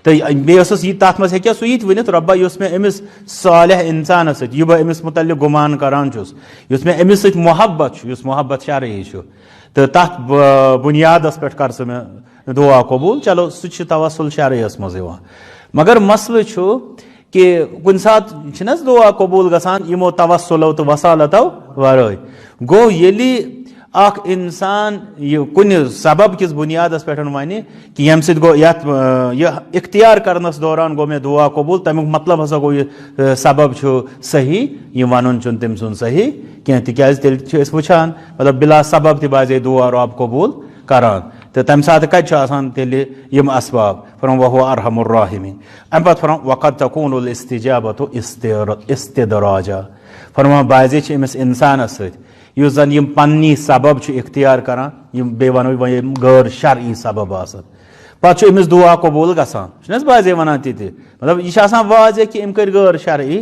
تہٕ بیٚیہِ اوسُس یہِ تتھ منٛز ہیٚکہِ ہا سُہ یہِ تہِ ؤنِتھ رۄبا یُس مےٚ أمِس صالح انسانس سۭتۍ یہِ بہٕ أمِس مُتعلق گُمان کران چھُس یُس مےٚ أمِس سۭتۍ محبت چھُ یُس محبت شرعی چھُ تہٕ تتھ بُنیادس پٮ۪ٹھ کر ژٕ مےٚ دعا قبوٗل چلو سُہ چھُ توسل شرعیس منٛز یِوان مگر مسلہٕ چھُ کہ کُنہِ ساتہٕ چھِنہٕ حظ دعا قبوٗل گژھان یِمو توسُلو تہٕ وسالتو ورٲے گوٚو ییٚلہِ اکھ اِنسان یہِ کُنہِ سبب کِس بُنیادس پٮ۪ٹھ وَنہِ کہِ ییٚمہِ سۭتۍ گوٚو یتھ یہِ اختیار کرنس دوران گوٚو مےٚ دعا قبوٗل تمیُک مطلب ہسا گوٚو یہِ سبب چھُ صحیح یہِ وَنُن چھُنہٕ تٔمۍ سُنٛد صحیح کینٛہہ تِکیازِ تیٚلہِ چھِ أسۍ وٕچھان مطلب بِلا سبب تہِ باسے دعا رۄب قبوٗل کران تہٕ تمہِ ساتہٕ کتہِ چھُ آسان تیٚلہِ یِم اسباب فرماوُن وَہُوَ ارحم الراحمین امہِ پتہٕ فرماوُن وقد تکون الاستجابۃ استدراجا فرماوُن بازے چھِ أمِس انسانس سۭتۍ یُس زن یِم پننی سبب چھُ اختیار کران یِم بیٚیہِ ونو وۄنۍ یِم غٲر شرعی سبب آسان پتہٕ چھُ أمِس دعا قبوٗل گژھان چھُنہٕ حظ بازے ونان تہِ مطلب یہِ چھُ آسان واضح کہِ أمۍ کٔرۍ غٲر شرعی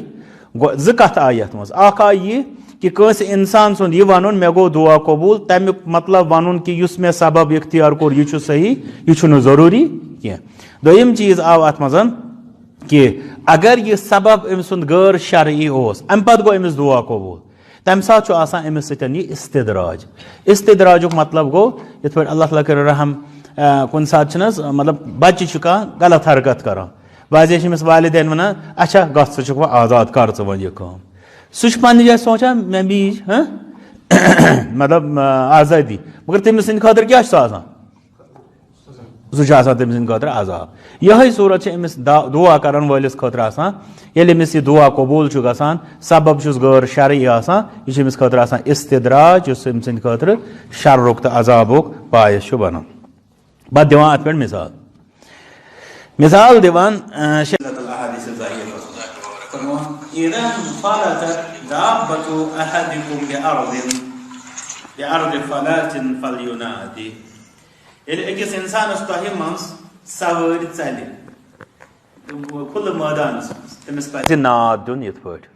زٕ کتھٕ آیہِ یتھ منٛز اکھ آیہِ یہِ کہ کٲنٛسہِ انسان سُنٛد یہِ ونُن مےٚ گوٚو دعا قبوٗل تمیُک مطلب ونُن کہِ یُس مےٚ سبب اختیار کوٚر یہِ چھُ صحیح یہِ چھُنہٕ ضروٗری کینٛہہ دوٚیِم چیٖز آو اتھ منٛز کہِ اگر یہِ سبب أمۍ سُنٛد غٲر شرعی اوس امہِ پتہٕ گوٚو أمِس دعا قبوٗل تمہِ ساتہٕ چھُ آسان أمِس سۭتۍ یہِ استدراج استدراجُک مطلب گوٚو یِتھ پٲٹھۍ اللہ تعالیٰ کٔرِو رحم کُنہِ ساتہٕ چھُنہٕ حظ مطلب بچہِ چھُ کانٛہہ غلط حرکت کران بازے چھِ أمِس والدین ونان اچھا گژھ ژٕ چھُکھ وۄنۍ آزاد کر ژٕ وۄنۍ یہِ کٲم سُہ چھُ پننہِ جایہِ سونٛچان مےٚ میٖج مطلب آزٲدی مگر تٔمِس سٕنٛدِ خٲطرٕ کیٛاہ چھُ سُہ آسان سُہ چھُ آسان تٔمۍ سٕنٛدِ خٲطرٕ عذاب یِہے صوٗرت چھِ أمِس دعا کرن وٲلِس خٲطرٕ آسان ییٚلہِ أمِس یہِ دعا قبوٗل چھُ گژھان سبب چھُس غٲر شرعی آسان یہِ چھُ أمِس خٲطرٕ آسان استدراج یُس أمۍ سٕنٛدِ خٲطرٕ شرُک تہٕ عذابُک باعث چھُ بنان پتہٕ دِوان اتھ پٮ۪ٹھ مثال دِوان ییٚلہِ أکِس انسانس تۄہہِ منٛز سوٲرۍ ژلہِ کھُلہٕ مٲدانس منٛز تٔمِس پزِ ناد دیُن یِتھ پٲٹھۍ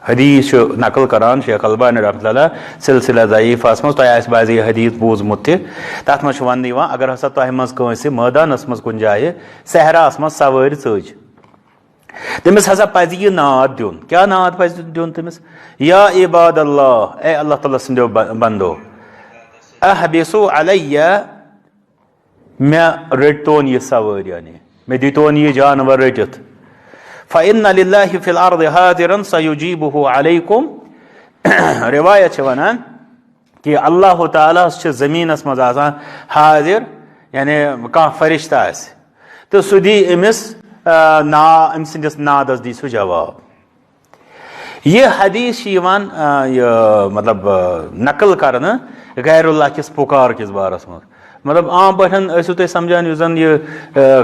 حدیث چھُ نقل کران شیخ البانی رحمۃ اللہ سلسلہ ضعیفس منٛز تۄہہِ آسہِ بعضے یہِ حدیث بوٗزمُت تہِ تتھ منٛز چھُ وننہٕ یِوان اگر ہسا تۄہہِ منٛز کٲنٛسہِ مٲدانس منٛز کُنہِ جایہِ صحراہس منٛز سوٲرۍ ژٔج تٔمِس ہسا پزِ یہِ ناد دیُن کیٛاہ ناد پزِ دیُن تٔمِس یا عباد اللہ اے اللہ تعالیٰ سٕنٛدیو بندو احبسوا علیہ مےٚ رٔٹۍتون یہِ سوٲرۍ یعنی مےٚ دیٖتون یہِ جانور رٔٹِتھ فإن للہ فی الارض حاضرا سیجیبہ علیکم رِوایت چھِ ونان کہِ اللہ تعالیٰ ہس چھِ زٔمیٖنس منٛز آسان حاضر یعنی کانٛہہ فرشتہٕ آسہِ تہٕ سُہ دی أمِس أمۍ سٕنٛدِس نادس دی سُہ جواب یہِ حدیث چھِ یِوان یہِ مطلب نقل کرنہٕ غیر اللہ کِس پُکار کِس بارس منٛز مطلب عام پٲٹھۍ ٲسِو تُہۍ سمجھان یُس زن یہِ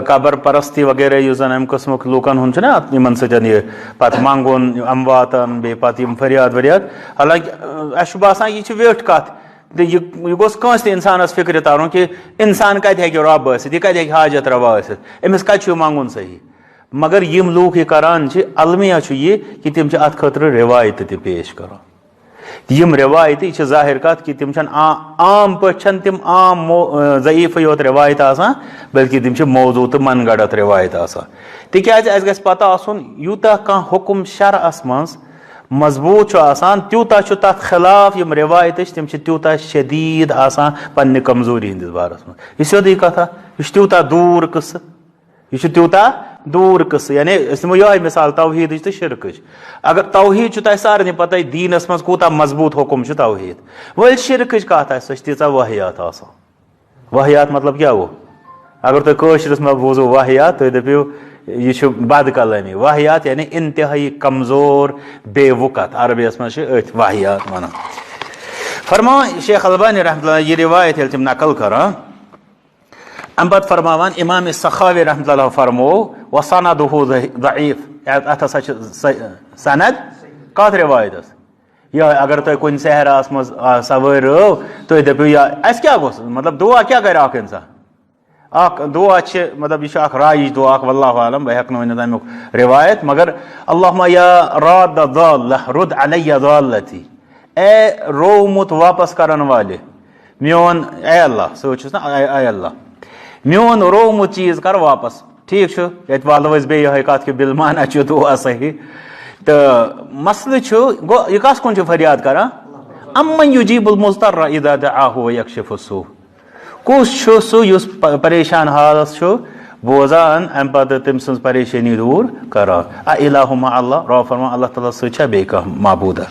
قبر پرستی وغیرہ یُس زن امہِ قٕسمُک لوٗکن ہُنٛد چھُنہ یِمن سۭتۍ یہِ پتہٕ منٛگُن امواتن بیٚیہِ پتہٕ یِم فریاد ورِیاد حالانکہِ اسہِ چھُ باسان یہِ چھِ ویٹھ کتھ تہٕ یہِ گوٚژھ کٲنٛسہِ تہِ انسانس فِکرِ ترُن کہِ انسان کتہِ ہیٚکہِ رۄب ٲسِتھ یہِ کتہِ ہیٚکہِ حاجت روا ٲسِتھ أمِس کتہِ چھُ منٛگُن صحیح مگر یِم لوٗکھ یہِ کران چھِ المیا چھُ یہِ کہِ تِم چھِ اتھ خٲطرٕ رِوایتہٕ تہِ پیش کران یِم رِوایتہٕ یہِ چھِ ظٲہِر کتھ کہِ تِم چھنہٕ عام پٲٹھۍ چھنہٕ تِم عام ضعیٖفٕے یوت رِوایت آسان بٔلکہِ تِم چھِ موضوٗع تہٕ من گڑت رِوایت آسان تِکیازِ اسہِ گژھِ پتہ آسُن یوٗتاہ کانٛہہ حُکُم شرعس منٛز مضبوٗط چھُ آسان تیوٗتاہ چھُ تتھ خلاف یِم رِوایتہٕ چھِ تِم چھِ تیوٗتاہ شدیٖد آسان پننہِ کمزوٗری ہٕنٛدِس بارس منٛز یہِ چھِ سیٚودٕے کتھا یہِ چھُ تیوٗتاہ دوٗر قٕصہٕ یہِ چھُ تیوٗتاہ دوٗر قٕصہٕ یعنی أسۍ نِمو یِہوے مِثال توحیٖدٕچ تہٕ شرکٕچ اگر توحیٖد چھُ تۄہہِ سارنٕے پتہ دیٖنس منٛز کوٗتاہ مضبوٗط حُکُم چھُ توحیٖد وۄنۍ ییٚلہِ شرکٕچ کتھ آسہِ سۄ چھِ تیٖژاہ واحیات آسان واحیات مطلب کیٛاہ گوٚو اگر تُہۍ کٲشرِس منٛز بوٗزو واحیات تُہۍ دٔپِو یہِ چھُ بد کلٲمی واحیات یعنی انتہٲیی کمزور بے وُقت عربیس منٛز چھِ أتھۍ واحیات ونان فرماوان شیخ البانی رحمۃ اللہ یہِ رِوایت ییٚلہِ تِم نقل کران امہِ پتہٕ فرماوان امام سخاوی رحمۃ اللہ فرموو وسندہ ضعیف اتھ ہسا چھِ سند کتھ رِوایتس یِہوے اگر تۄہہِ کُنہِ صحراہس منٛز سوٲرۍ رٲو تُہۍ دٔپِو یا اسہِ کیٛاہ گوٚژھ مطلب دعا کیٛاہ کرِ اکھ انسان اکھ دعا چھِ مطلب یہِ چھُ اکھ رایِج دعا اکھ واللہ عالم بہٕ ہٮ۪کہٕ نہٕ ؤنِتھ امیُک رِوایت مگر اللہُمہ یا راد ضالہ رُد علیہ ضالتی اے روومُت واپس کرن والہِ میون اے اللہ سۭتۍ چھُس نہ اے اللہ میون روومُت چیٖز کر واپس ٹھیٖک چھُ ییٚتہِ والو أسۍ بیٚیہِ یِہوے کتھ کہِ بالمانا چھُ دعا صحیح تہٕ مسلہٕ چھُ گوٚو یہِ کس کُن چھُ فریاد کران امن یجیب المضطر اذا دعاہ ویکشف السوء کُس چھُ سُہ یُس پریشان حالس چھُ بوزان ام پتہ تم سن پریشانی دور کران الہ ما اللہ رو فرمان اللہ تعالیٰ سچا بے کانٛہہ معبوٗدہ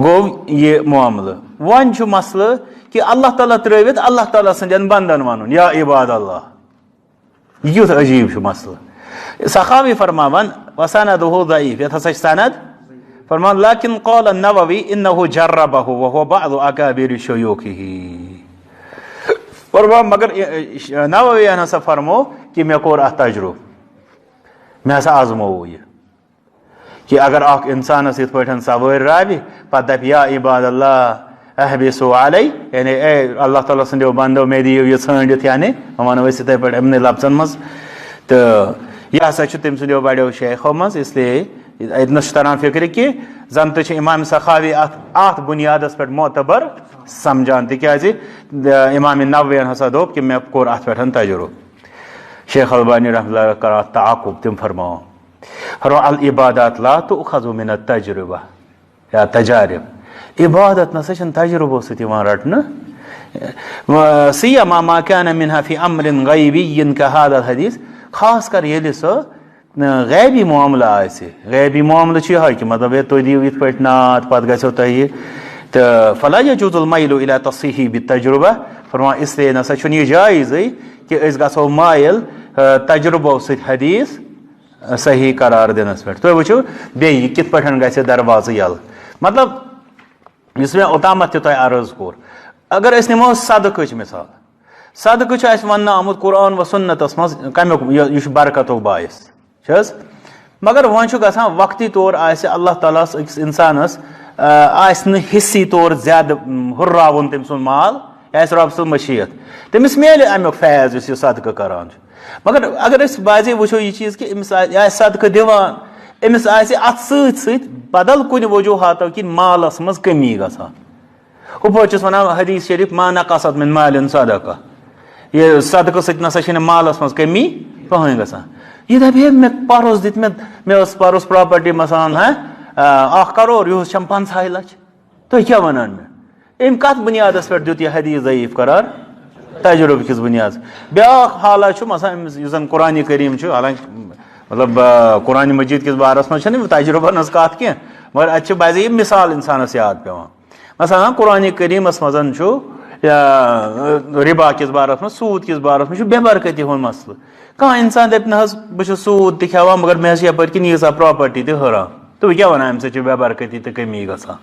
گو یہ معاملہ ون چھُ مسئلہ کہ اللہ تعالیٰ ترٲوِتھ اللہ تعالیٰ سٕنٛدٮ۪ن بنٛدن ونُن یا عباد اللہ یُتھ عجیب چھُ مسئلہ سخاوی فرماوان وسندہ ضعیف یتھ ہسا چھِ سند فرمان لیکن قال النووی انہ جربہ وہو بعض اکابر شیوخہ فرمان مگر نووی ہسا فرمو کہ مےٚ کوٚر اتھ تجربہ مےٚ ہسا آزموو یہ کہ اگر اکھ انسانس یِتھ پٲٹھۍ سوٲرۍ رابہِ پتہٕ دپہِ یا عباد اللہ احبسوا علی یعنی اے اللہ تعالیٰ سٕنٛدیو بندو مےٚ دِیِو یہِ ژھٲنڈِتھ یعنی وۄنۍ ونو أسۍ یِتھٕے پٲٹھۍ یِمنٕے لفظن منٛز تہٕ یہِ ہسا چھُ تٔمۍ سٕنٛدیو بڑیو شیخو منٛز اسلیے اتنس چھُ تران فکرِ کہ زن تہِ چھِ امام سخاوی اتھ بنیادس پٮ۪ٹھ معتبر سمجھان تِکیازِ امام نوویَن ہسا دوٚپ کہ مےٚ کوٚر اتھ پٮ۪ٹھ تجربہ شیخ البانی رحمۃ اللہ کران تعاقب تِم فرماوان العبادات لا تؤخذ من التجربہ یا تجارب عبادت نسا چھنہٕ تجربو سۭتۍ یِوان رٹنہٕ سیما ما كان منها في امر غیبی كهذا الحدیث خاص کر ییٚلہِ سۄ غیبی معاملہ آسہِ غیبی معاملہ چھُ یِہوے کہ مطلب ہے تُہۍ دِیِو یِتھ پٲٹھۍ ناد پتہٕ گژھیو تۄہہِ تہٕ فلا يجوز المیل الى تصحیح بالتجربہ فرمان اسلیے نسا چھُنہٕ یہِ جایزٕے کہ أسۍ گژھو مٲیل تجربو سۭتۍ حدیث صحیح قرار دِنس پٮ۪ٹھ تُہۍ وٕچھِو بیٚیہِ یہِ کِتھ پٲٹھۍ گژھِ دروازٕ یَلہٕ مطلب یُس مےٚ اوٚتامتھ تہِ تۄہہِ عرض کوٚر اگر أسۍ نِمو صدقٕچ مثال صدقہٕ چھُ اَسہِ وننہٕ آمُت قرآن و سُنتس منٛز کمیُک یہِ چھُ برکتُک باعث چھِ حظ مگر وۄنۍ چھُ گژھان وقتی طور آسہِ اللہ تعالیٰ ہس أکِس انسانس آسہِ نہٕ حصی طور زیادٕ ہُرراوُن تٔمۍ سُنٛد مال یہِ آسہِ رۄب سٕنٛز مشیت تٔمِس میلہِ امیُک فیض یُس یہِ صدقہٕ کران چھُ مگر اگر أسۍ بازے وٕچھو یہِ چیٖز کہ أمِس آسہِ صدقہٕ دِوان أمِس آسہِ اتھ سۭتۍ سۭتۍ بدل کُنہِ وجوٗہاتو کِنۍ مالس منٛز کٔمی گژھان ہُپٲرۍ چھُس ونان حدیث شریف ما نقصت من مال صدقہ یہِ صدقہٕ سۭتۍ نسا چھِنہٕ مالس منٛز کٔمی کٕہٕنۍ گژھان یہِ دپہِ ہے مےٚ پروس دِتۍ مےٚ ٲس پروس پراپرٹی مثلاً 1 کرور یِہُس چھم 50 لچھ تُہۍ کیٛاہ ونان مےٚ أمۍ کتھ بنیادس پٮ۪ٹھ دیُت یہِ حدیث ضعیف قرار تجربہٕ کِس بنیادس بیٛاکھ حالہ چھُ مثلاً أمِس یُس زن قرآنِ کریم چھُ حالانکہِ مطلب قرآنِ مجیٖد کِس بارس منٛز چھنہٕ تجربن ہٕنٛز کتھ کینٛہہ مگر اتہِ چھِ بازے یہِ مثال انسانس یاد پیٚوان مثلاً قرآنِ کریٖمس منٛز چھُ رِبا کِس بارس منٛز سوٗد کِس بارس منٛز چھُ بے برکتی ہُنٛد مسلہٕ کانٛہہ انسان دپہِ نہ حظ بہٕ چھُس سوٗد تہِ کھٮ۪وان مگر مےٚ حظ چھِ یپٲرۍ کِنۍ ییٖژاہ پراپرٹی تہِ ہُران تہٕ بہٕ کیٛاہ ونہٕ امہِ سۭتۍ چھِ بے برکتی تہٕ کٔمی گژھان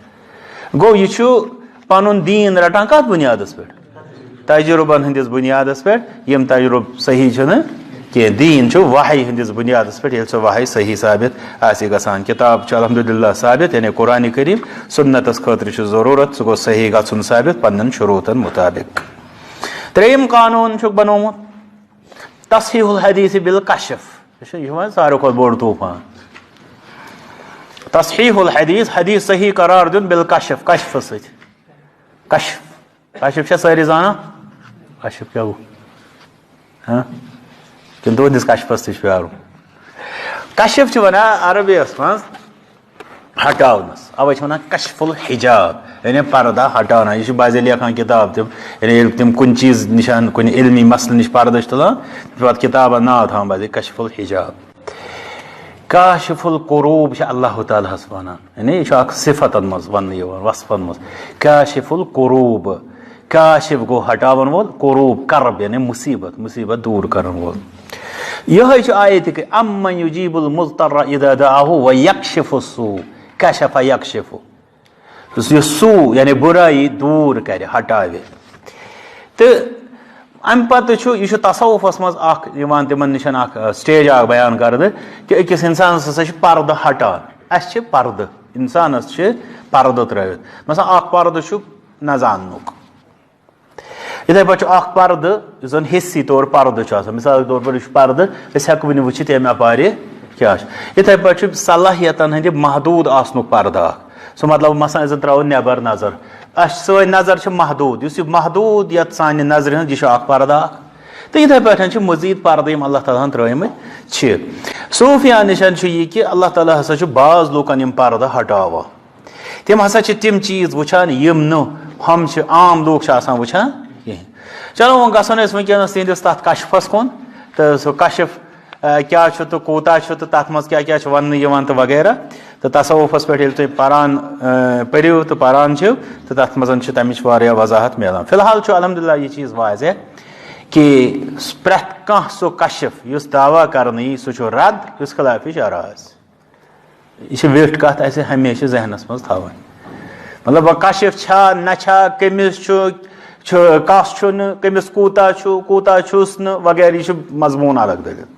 گوٚو یہِ چھُ پنُن دیٖن رٹان کتھ بنیادس پٮ۪ٹھ تجربن ہٕنٛدِس بنیادس پٮ۪ٹھ یِم تجربہٕ صحیح چھِنہٕ کینٛہہ دیٖن چھُ وحی ہٕنٛدِس بنیادس پٮ۪ٹھ ییٚلہِ سۄ وحی صحیح ثابت آسہِ گژھان کِتاب چھِ الحمدُاللہ ثابت یعنی قرآنِ کریم سُنتس خٲطرٕ چھُ ضروٗرت سُہ گوٚژھ صحیح گژھُن ثابت پننٮ۪ن شروٗطن مُطابق ترٛیٚیِم قانوٗن چھُکھ بنومُت تصحیح الحدیث بالکشف یہِ چھُ یِوان ساروی کھۄتہٕ بوٚڑ طوٗفان تصحیح الحدیث حدیث صحیح قرار دیُن بالکشف کشفہٕ سۭتۍ کشف چھا سٲری زانان کشف کیٛاہ گوٚو کِنہٕ تُہنٛدِس کشفس تہِ چھُ پیارُن کشف چھِ ونان عربیَس منٛز ہٹاونس اوے چھِ ونان کشف الحجاب یعنی پردہ ہٹاونا یہِ چھُ بازے لیکھان کِتاب تِم یعنی ییٚلہِ تِم کُنہِ چیٖز نِش کُنہِ علمی مسلہٕ نِش پردٕ چھِ تُلان تِم چھِ پتہٕ کِتابن ناو تھاوان بازے کشف الحجاب کاشف القروب چھِ اللہ تعالیٰ ہس ونان یعنی یہِ چھُ اکھ صفتن منٛز وننہٕ یِوان وصفن منٛز کاشف القروب کاشف گوٚو ہٹاون وول قروب کرب یعنی مصیبت دوٗر کرن وول یِہوے چھُ آیتہِ امن یجیب المضطر اذا دعاہ ویکشف السوء کشف یکشف یُس سوٗ یعنی بُرایی دوٗر کرِ ہٹاوِ تہٕ امہِ پتہٕ چھُ یہِ چھُ تصوُفس منٛز اکھ یِوان تِمن نِش اکھ سٹیج اکھ بیان کرنہٕ کہِ أکِس انسانس ہسا چھُ پردٕ ہٹان اسہِ چھِ پردٕ انسانس چھِ پردٕ ترٲوِتھ مثلاً اکھ پردٕ چھُ نہ زاننُک یِتھٕے پٲٹھۍ چھُ اکھ پردٕ یُس زن حصی طور پردٕ چھُ آسان مِثال کے طور پر یہِ چھُ پردٕ أسۍ ہٮ۪کو نہٕ وٕچھِتھ ییٚمہِ اپارِ کیٛاہ چھُ یِتھٕے پٲٹھۍ چھُ صلٲحیتن ہٕنٛدِ محدوٗد آسنُک پردٕ اکھ سُہ مطلب مثلاً أسۍ زن ترٛاوو نٮ۪بر نظر اسہِ سٲنۍ نظر چھِ محدوٗد یُس یہِ محدوٗد یتھ سانہِ نظرِ ہٕنٛز یہِ چھُ اکھ پردٕ اکھ تہٕ یِتھٕے پٲٹھۍ چھِ مٔزیٖد پردٕ یِم اللہ تعالیٰ ہن ترٲومٕتۍ چھِ صوٗفیان نِش چھُ یہِ کہِ اللہ تعالیٰ ہسا چھُ بعض لوٗکن یِم پردٕ ہٹاوان تِم ہسا چھِ تِم چیٖز وٕچھان یِم نہٕ ہُم چھِ عام لوٗکھ چھِ آسان وٕچھان کِہینۍ چلو وۄنۍ گژھو أسۍ وٕنکیٚنس تِہنٛدِس تتھ کشفس کُن تو سو کشف کیا چھُ تہٕ کوٗتاہ چھُ تہٕ تَتھ منٛز کیٛاہ کیٛاہ چھُ وَننہٕ یِوان تہٕ وغیرہ تہٕ تصوُفَس پٮ۪ٹھ ییٚلہِ تُہۍ پَران پٔرِو تہٕ پَران چھِو تہٕ تَتھ منٛز چھِ تَمِچ واریاہ وضاحت میلان فی الحال چھُ الحمدللہ یہِ چیٖز واضح کہِ پرٛٮ۪تھ کانٛہہ سُہ کشف یُس دعوا کَرنہٕ یی سُہ چھُ رد یُس خِلافِ شرع آسہِ یہِ چھِ ویٹھ کَتھ اَسہِ ہمیشہِ ذہنَس منٛز تھاوٕنۍ مطلب وۄنۍ کشف چھا نہ چھا کٔمِس چھُ کس چھُنہٕ کٔمِس کوٗتاہ چھُ کوٗتاہ چھُس نہٕ وغیرہ یہِ چھُ مضموٗن الگ دٔلیٖل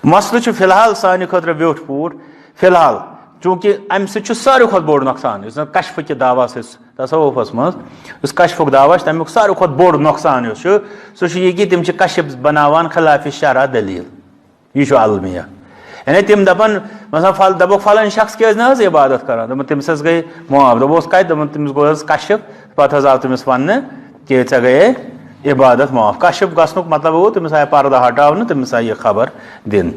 مسلہٕ چھُ فی الحال سانہِ خٲطرٕ ویوٚٹھ پوٗٹ فی الحال چوٗنٛکہِ اَمہِ سۭتۍ چھُ ساروی کھۄتہٕ بوٚڑ نۄقصان یُس زَن کشفٕکہِ دعوا سۭتۍ تصوُفَس منٛز یُس کشفُک دعوا چھُ تَمیُک ساروی کھۄتہٕ بوٚڑ نۄقصان یُس چھُ سُہ چھُ یہِ کہِ تِم چھِ کشف بناوان خِلافِ شرع دٔلیٖل یہِ چھُ المیہ یعنی تِم دَپان مثلاً دَپُکھ فلٲنۍ شخص کیٛازِ نہٕ حظ عبادت کران دوٚپُن تٔمِس حظ گٔے معاف دوٚپُس کَتہِ دوٚپُن تٔمِس گوٚو حظ کشف پتہٕ حظ آو تٔمِس وَننہٕ کہِ ژےٚ گٔیے عبادت معاف کشف گژھنُک مطلب گوٚو تٔمِس آیہِ پردٕ ہٹاونہٕ تٔمِس آیہِ یہِ خبر دِنہٕ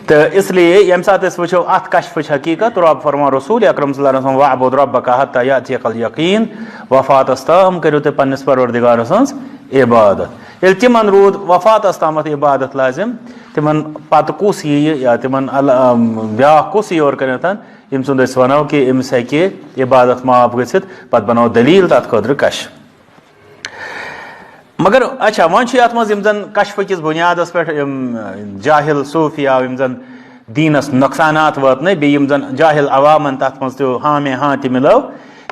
تہٕ اِسلیے ییٚمہِ ساتہٕ أسۍ وٕچھو اَتھ کشفٕچ حقیٖقت رۄب فرمان رسوٗل اکرم صلی اللہ علیہ وسلم وَعبُد رَبَّکَ حَتَّىٰ یَأتِیَکَ الْیَقیٖن وفاتس تام کٔرِو تُہۍ پننِس پروردِگار سٕنٛز عبادت ییٚلہِ تِمن روٗد وفاتس تامتھ عبادت لٲزِم تِمن پتہٕ کُس یِیہِ یا تِمن بیٛاکھ کُس یی یورٕ کٔنٮ۪تھ ییٚمہِ سُنٛد أسۍ وَنو کہِ أمِس ہیٚکہِ عبادت معاف گٔژھِتھ پتہٕ بناوو دٔلیٖل تتھ خٲطرٕ کشف مگر اچھا وۄنۍ چھُ یتھ منٛز یِم زن کشفٕکِس بُنیادس پٮ۪ٹھ یِم جاہل صوٗفی آو یِم زن دیٖنس نۄقصانات واتنٲے بیٚیہِ یِم زن جاہل عوامن تتھ منٛز تہِ ہاں میں ہاں تہِ مِلٲو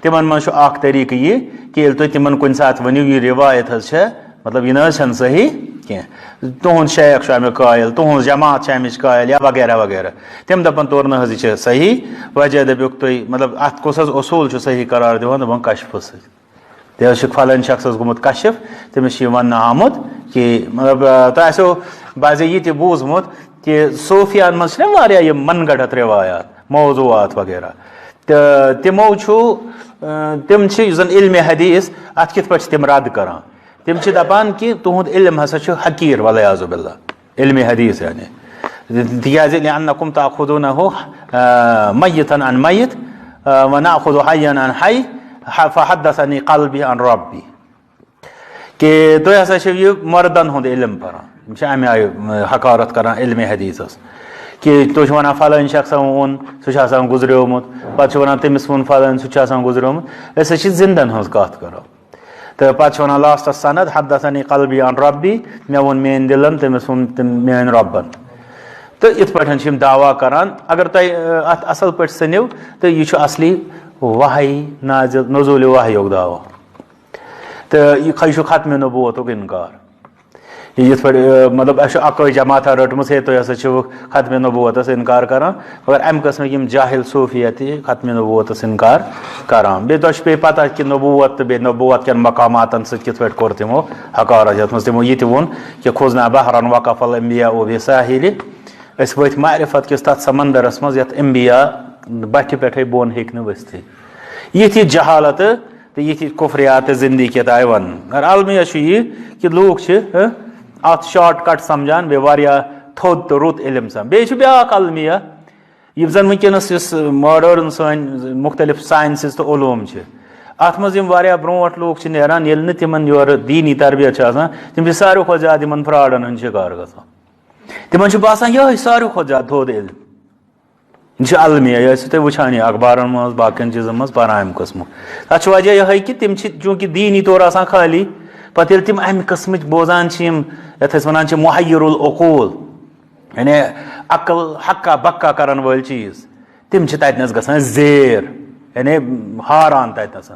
تِمن منٛز چھُ اکھ طٔریٖقہٕ یہِ کہِ ییٚلہِ تُہۍ تِمن کُنہِ ساتہٕ ؤنِو یہِ رِوایت حظ چھےٚ مطلب یہِ نہ حظ چھنہٕ صحیح کینٛہہ تُہُنٛد شیخ چھُ امیُک قٲیِل تُہٕنٛز جماعت چھِ امِچ قٲیِل یا وغیرہ وغیرہ تِم دپان تورٕ نہ حظ یہِ چھِ صحیح وجہ دٔپِکھ تُہۍ مطلب اتھ کُس حظ اصوٗل چھُ صحیح قرار دِوان دپان کشفہٕ سۭتۍ تہِ حظ چھُ فلٲنۍ شخصس گوٚمُت کشف تٔمِس چھُ یہِ وننہٕ آمُت کہِ مطلب تۄہہِ آسیو بعضے یہِ تہِ بوٗزمُت کہِ صوٗفیاہن منٛز چھِنہ واریاہ یِم من گڑت رِوایات موضوٗعات وغیرہ تہٕ تِمو چھُ تِم چھِ یُس زن علمِ حدیث اتھ کِتھ پٲٹھۍ چھِ تِم رد کران تِم چھِ دپان کہِ تُہُنٛد علم ہسا چھُ حقیٖر ولیعاذ باللہ علمِ حدیث یعنی تِکیٛازِ لِأنکُم تأخُذوٗنہُ میتن عن میت ونأخُذُ حیًّا عن حی فحدثنی قلبی عن ربی کہِ تُہۍ ہسا چھِو یہِ مردن ہُنٛد علم پران یِم چھِ امہِ آیہِ حقارت کران علمِ حدیثس کہِ تُہۍ چھِو ونان فلٲنۍ شخصن ووٚن سُہ چھُ آسان گُزریومُت پتہٕ چھِ ونان تٔمِس ووٚن فلٲنۍ سُہ چھُ آسان گُزریومُت أسۍ حظ چھِ زندن ہٕنٛز کتھ کران تہٕ پتہٕ چھِ ونان لاسٹس سند حدثنی قلبی عن ربی مےٚ ووٚن میٲنۍ دِلن تٔمِس ووٚن میٲنۍ رۄبن تہٕ یِتھ پٲٹھۍ چھِ یِم دعوا کران اگر تۄہہِ اتھ اصل پٲٹھۍ سٔنِو تہٕ یہِ چھُ اصلی وحی نزوٗلہِ وحیُک دعوا تہٕ یہِ چھُ ختمِ نبوتُک انکار یِتھ پٲٹھۍ مطلب اسہِ چھُ اکٲے جماعتھا رٔٹمٕژ ہے تُہۍ ہسا چھِو ختمِ نبوتس انکار کران مگر امہِ قٕسمٕکۍ یِم جاہل صوٗفیہ تہِ ختمِ نبوتس انکار کران بیٚیہِ تۄہہِ چھُ بیٚیہِ پتہ کہِ نبوت تہٕ بیٚیہِ نبوت کٮ۪ن مقاماتن سۭتۍ کِتھ پٲٹھۍ کوٚر تِمو حقارت یتھ منٛز تِمو یہِ تہِ ووٚن کہِ خُزنا بحرن وقف الانبیاء بساحلہِ أسۍ ؤتھۍ معرفت کِس تتھ سمندرس منٛز یتھ انبیا بٹھِ پٮ۪ٹھے بۄن ہیٚکہِ نہٕ ؤسۍتھٕے یِتھ یِتھ جہالتہٕ تہٕ یِتھ یِتھ کُفریات تہٕ زندگیت آیہِ وننہٕ مگر المیہ چھُ یہِ کہِ لوٗکھ چھِ اتھ شاٹ کٹ سمجھان بیٚیہِ واریاہ تھوٚد تہٕ رُت علم سان بیٚیہِ چھُ بیٛاکھ المیہ یِم زن وٕنکیٚنس یُس ماڈٲرٕن سٲنۍ مختلف ساینسز تہٕ علوٗم چھِ اتھ منٛز یِم واریاہ برونٛٹھ لوٗکھ چھِ نیران ییٚلہِ نہٕ تِمن یورٕ دیٖنی تربیت چھِ آسان تِم چھِ ساروی کھۄتہٕ زیادٕ یِمن فراڈن ہٕنٛدۍ شِکار گژھان تِمن چھُ باسان یِہوے ساروی کھۄتہٕ زیادٕ تھوٚد علم یہِ چھُ المیہ یہِ ٲسِو تُہۍ وٕچھان یہِ اخبارن منٛز باقین چیٖزن منٛز پران امہِ قٕسمُک تتھ چھُ وجہ یِہوے کہِ تِم چھِ چوٗنٛکہِ دیٖنی طور آسان خٲلی پتہٕ ییٚلہِ تِم امہِ قٕسمٕچ بوزان چھِ یِم یتھ أسۍ ونان چھِ محیر العقوٗل یعنی عقل حقہ بکہ کرن وٲلۍ چیٖز تِم چھِ تتنس گژھان زیر یعنی ہاران تتنس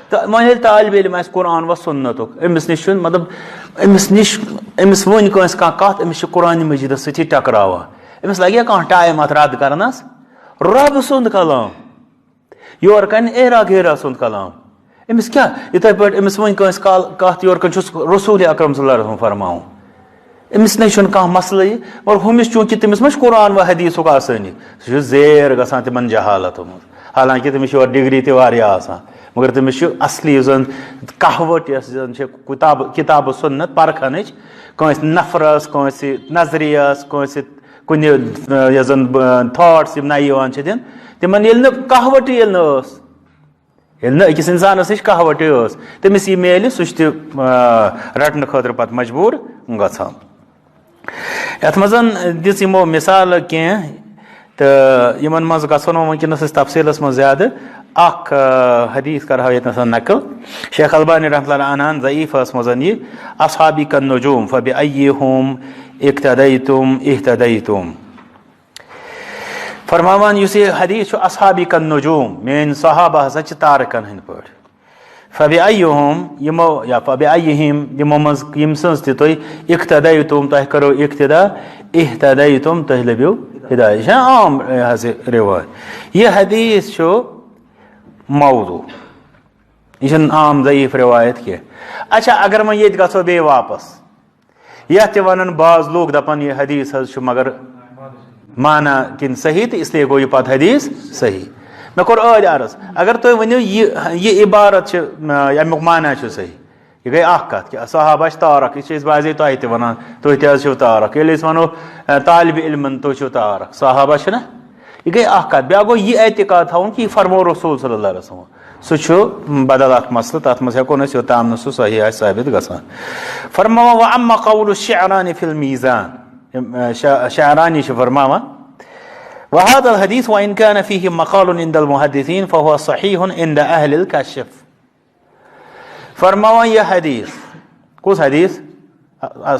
تہٕ وۄنۍ ییٚلہِ طالبہِ علم آسہِ قرآن و سُنتُک أمِس نِش چھُنہٕ مطلب أمِس ؤنۍ کٲنٛسہِ کانٛہہ کتھ أمِس چھِ قرآنہِ مجیٖدس سۭتی ٹکراوان أمِس لگہِ ہا کانٛہہ ٹایم اتھ رد کرنس رۄبہٕ سُنٛد کلام یورٕ کنہِ ایرا گیرا سُنٛد کلام أمِس کیٛاہ یِتھٕے پٲٹھۍ أمِس ؤنۍ کٲنٛسہِ کتھ یورٕ کنۍ چھُس رسوٗلِ اکرم صلی اللہ علیہ وسلم فرماوُن أمِس نَے چھُنہٕ کانٛہہ مسلہٕ مگر ہُمِس چوٗنٛکہِ تٔمِس ما چھُ قرآن و حدیٖثُک آسٲنی سُہ چھُ زیر گژھان تِمن جہالتو منٛز حالانکہِ تٔمِس چھِ یورٕ ڈگری تہِ واریاہ آسان مگر تٔمِس چھُ اصلی یُس زن کہوت یۄس زن چھِ کِتابہٕ سُنت پرکھنٕچ کٲنٛسہِ نفرس کٲنٛسہِ نظریس کٲنٛسہِ کُنہِ یۄس زن تھاٹس یِم نَیہِ یِوان چھِ دِنہٕ تِمن ییٚلہِ نہٕ کہوٹٕے ییٚلہِ نہٕ ٲس ییٚلہِ نہٕ أکِس انسانس نِش کہوٹٕے ٲس تٔمِس یہِ میلہِ سُہ چھُ تہِ رٹنہٕ خٲطرٕ پتہٕ مجبوٗر گژھان یَتھ منٛز دِژ یِمو مِثال کینٛہہ تہٕ یِمن منٛز گژھو نہٕ وٕنکیٚنس أسۍ تفصیٖلس منٛز زیادٕ. اکھ حدیث کرہو ییٚتنس نقل شیخ البانی رحمۃ اللہ عنہن ضعیٖف ٲس منٛز یہِ اصحابی کالنجوم فبأیہم اقتدیتم اہتدیتم فرماوان یُس یہِ حدیث چھُ اصحابی کالنجوم میٲنۍ صحابہ ہسا چھِ تارکن ہٕنٛدۍ پٲٹھۍ. فبأیہم یِمو یا فبأیہم یِمو منٛز ییٚمہِ سٕنٛز تہِ تُہۍ اقتدیتم تۄہہِ کرو اقتدا اہتدیتم تُہۍ لٔبِو ہدایت. یہِ چھےٚ عام حظ رِوایت. یہِ حدیث چھُ موضوع, یہِ چھُنہٕ عام ضعیٖف رِوایت کینٛہہ. اچھا اگر وۄنۍ ییٚتہِ گژھو بیٚیہِ واپس یتھ تہِ ونان باز لوٗکھ دپان یہِ حدیث حظ چھُ مگر مانا کِنہٕ صحیح تہٕ اسلیے گوٚو یہِ پتہٕ حدیث صحیح. مےٚ کوٚر ٲدۍ عرض اگر تُہۍ ؤنِو یہِ عبارت چھِ امیُک معنا چھُ صحیح یہِ گٔے اکھ کتھ کہِ صحابہ چھِ تارک. یہِ چھِ أسۍ باضے تۄہہِ تہِ ونان تُہۍ تہِ حظ چھِو تارک. ییٚلہِ أسۍ ونو طالبہِ علمن تُہۍ چھِو تارک صحابہ چھِنہ یہِ گٔے اکھ کتھ. بیٛاکھ گوٚو یہِ اعتقاد تھاوُن کہِ یہِ فرمو رسول صلی اللہ علیہ وسلم سُہ چھُ بدل اکھ مسلہٕ تتھ منٛز ہٮ۪کو نہٕ أسۍ یوٚتام نہٕ سُہ صحیح آسہِ ثٲبت گژھان. فرماوان وَأَمَّا قَوْلُ الشِّعْرَانِ فِي الْمِيزَانِ شعرانی چھِ فرماوان وهذا الحديث وإن كان فيه مقال عند المحدثين فهو صحيح عند أهل الكشف. فرماوان یہِ حدیث کُس حدیث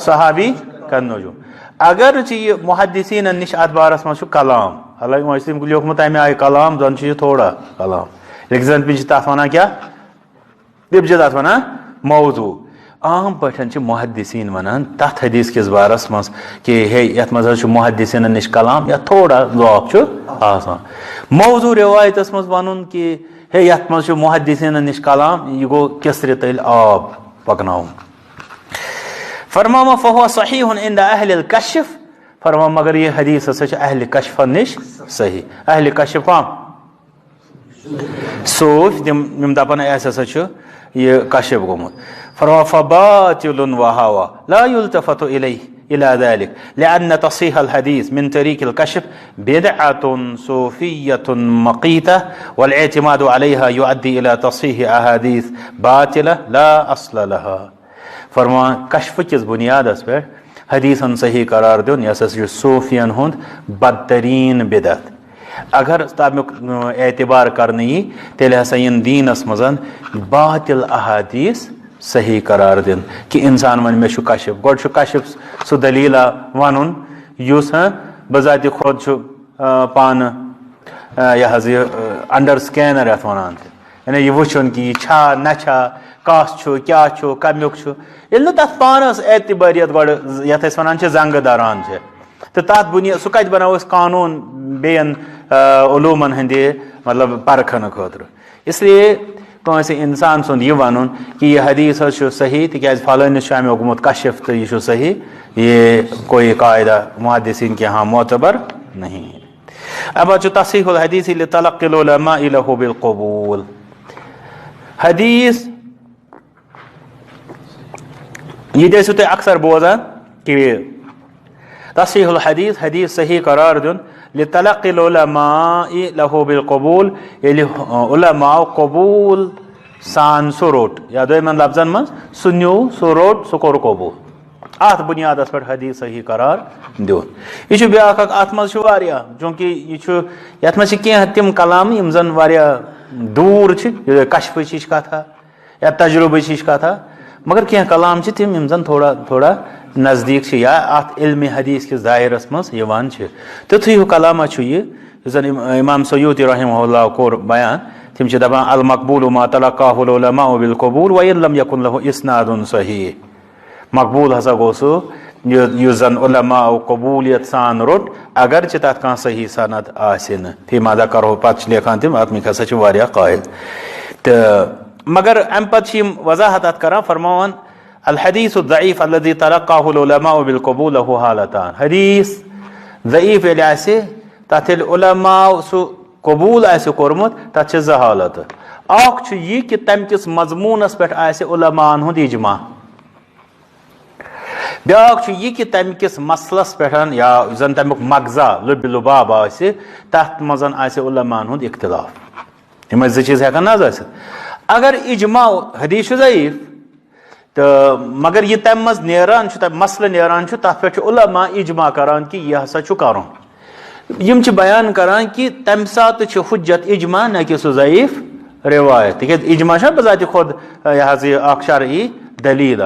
صحابی کالنجوم اگرچہِ یہِ محدثیٖنن نِش اتھ بارس منٛز چھُ کلام حالانکہِ وۄنۍ چھُ تٔمۍ لیوکھمُت تمہِ آیہِ کلام زن چھُ یہِ تھوڑا کلام لیکن زن چھِ تتھ ونان کیٛاہ تِم چھِ تتھ ونان موضوع. عام پٲٹھۍ چھِ محدثیٖن ونان تتھ حدیث کِس بارس منٛز کہِ ہے یتھ منٛز حظ چھُ محدثیٖنن نِش کلام یتھ تھوڑا ضعف چھُ آسان. موضوع رِوایتس منٛز ونُن کہِ ہے یتھ منٛز چھُ محدثیٖنن نِش کلام یہِ گوٚو کِسرِ تٔلۍ آب پکناوُن. فرماوان فهو صحیح عند اہل الکشف فرماوان مگر یہِ حدیث ہسا چھُ اہلِ کشفن نِش صحیح. اہلِ کشف کم صوٗفۍ تِم یِم دپان اسہِ ہسا چھُ یہِ کشف گوٚمُت. فرماوان فباطل وهوى لا يلتفت إلى ذلك لأن تصحيح الحديث من طريق الكشف بدعة صوفية مقيتة والاعتماد عليها يؤدي إلى تصحيح أحاديث باطلة لا أصل لها. فرمان کشف کِس بُنیادس پٮ۪ٹھ حدیثن صحیح قرار دیُن یہِ ہسا چھُ صوفین ہُنٛد بدتریٖن بدعت. اگر تمیُک اعتبار کرنہٕ یی تیٚلہِ ہسا یِن دیٖنس منٛز باطل احادیث صحیح قرار دِنہٕ کہِ انسان ونہِ مےٚ چھُ کشف. گۄڈٕ چھُ کشف سُہ دٔلیٖلا ونُن یُس بذاتِ خۄد چھُ پانہٕ یہِ حظ یہِ انڈر سکینر یتھ ونان چھِ یعنی یہِ وٕچھُن کہِ یہِ چھا نہ چھا کس چھُ کیٛاہ چھُ کمیُک چھُ. ییٚلہِ نہٕ تتھ پانس اعتبٲریت گۄڈٕ یتھ أسۍ ونان چھِ زنگہٕ دران چھِ تہٕ تتھ بُنیاد سُہ کتہِ بناوو أسۍ قانوٗن بیٚین علوٗمن ہٕنٛدِ مطلب پرکھنہٕ خٲطرٕ. اسلیے کٲنٛسہِ انسان سُنٛد یہِ ونُن کہِ یہِ حدیث حظ چھُ صحیح تِکیٛازِ فلٲنِس چھُ امیُک گوٚمُت کشف تہٕ یہِ چھُ صحیح یہِ کوئی قاعدہ محدثین کے یہاں معتبر نہیں. اب چھُ تصحیح الحدیث لتلقی العلماء له بالقبول. حدیث یہِ تہِ ٲسِو تُہۍ اکثر بوزان کہِ تصحیح الحدیث حدیث صحیح قرار دیُن لتلقی العلماء له بالقبول ییٚلہِ علماء قبوٗل سان سُہ روٚٹ یا دوٚیمٮ۪ن لفظن منٛز سُہ نیوٗ سُہ روٚٹ سُہ کوٚر قبوٗل اتھ بُنیادس پٮ۪ٹھ حدیث صحیح قرار دیُن. یہِ چھُ بیٛاکھ اکھ اتھ منٛز چھُ واریاہ چوٗنکہِ یہِ چھُ یتھ منٛز چھِ کینٛہہ تِم کلامہٕ یِم زن واریاہ دوٗر چھِ کشفٕچ ہِش کتھا یا تجرُبٕچ ہِش کتھا مگر کینٛہہ کلام چھِ تِم یِم زن تھوڑا نزدیٖک چھِ یا اتھ علمِ حدیث کِس دایرس منٛز یِوان چھِ. تیُتھُے ہیوٗ کلاما چھُ یہِ یُس زن امام سیوٗطی رحمہ اللہ کوٚر بیان. تِم چھِ دپان المقبوٗل ما تلقاه العلماء بالقبول وإن لم يكن له اسناد صحیح. مقبوٗل ہسا گوٚو سُہ یُس زن علماء قبوٗلیت سان روٚٹ اگرچہِ تتھ کانٛہہ صحیح صند آسہِ نہٕ. فی ماذا کرو پتہٕ چھِ لیکھان تِم اتھ منٛز ہسا چھِ واریاہ قٲیِد تہٕ مگر امہِ پتہٕ چھِ یِم وضاحت اتھ کران فرماوان الحدیث الضعیف الذي تلقاه العلماء بالقبول له حالتان. حدیث ضعیف ییٚلہِ آسہِ تتھ ییٚلہِ علماء سُہ قبوٗل آسہِ کوٚرمُت تتھ چھِ زٕ حالتہٕ. اکھ چھُ یہِ کہِ تمہِ کِس مضموٗنس پٮ۪ٹھ آسہِ علماءن ہُنٛد اجماع. بیٛاکھ چھُ یہِ کہِ تمہِ کِس مسلس پٮ۪ٹھ یا یُس زن تمیُک مغزا لُبہِ لُباب آسہِ تتھ منٛز آسہِ علماءن ہُنٛد اختلاف. یِمے زٕ چیٖز ہٮ۪کن نہ حظ ٲسِتھ. اگر اجماع حدیث چھُ ضعیٖف تو مگر یہ تمہ مز نیران مسئلہ نیران تر پہ علماء اجماع کران کہ یہ ہسا کرن یم بیان کران کہ تمہ سات حجت اجماع نہ کہ سہ ضعیف روایت تکیاز اجماع چھ بذات خود یہ اخ شرعی دلیل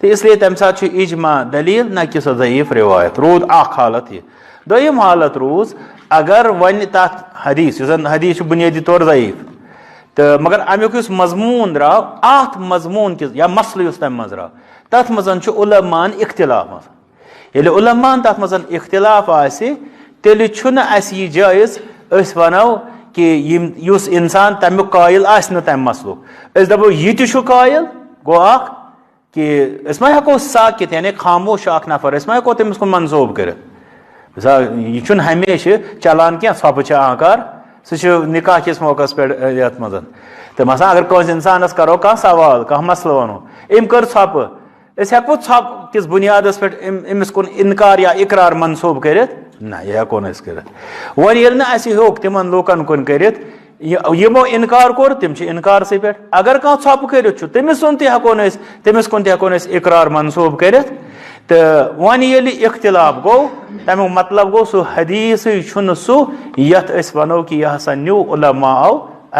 تو اس لیے تمہ سات اجماع دلیل نہ کہ سہ ضعیف روایت رود اخ حالت یہ دویم حالت روز اگر ون تک حدیث حدیث بنیادی طور ضعیف تو مگر امیک اس مضمون درو ات مضمون کس یا مسئلہ اس تم مز درو تت مزن علماء اختلاف یل علماء تت مزن اختلاف آسہ تیل اس یہ جائز اس ونو کہ اس انسان تمیک قائل آس نہ تم مسلو اس دپو یہ تہ قائل گو اخ کہ اس ما ہیکو ساکت یعنی خاموش اخ نفر اس ما ہیکو تمس کن منسوب کرت یہ ہمیشہ چلان کی ثوپ آکار سہ نکاح کس موقع پہ یت مزن تو مثلا اگر کس انسانس کرو کھانا سوال کھانا مسئلہ ونو ام کر ثوپ اس ہیکو ثوپ کس بنیادس پہ امس کن انکار یا اقرار منسوب کرت نہ یہ ہیکو نہ کرت ون یل نہ اس ہیوک تمن لوکن کن کرت یمو انکار کور تم انکار سے پہ اگر کھانا ثوپ کرت تمس سن تہ ہیکو تمس کن تہ ہیکو اقرار منسوب کرت تو ون یل اختلاف گو تمیک مطلب گو سہ حدیث سہ یت اس ونو کہ یہ ہسا نیو علماء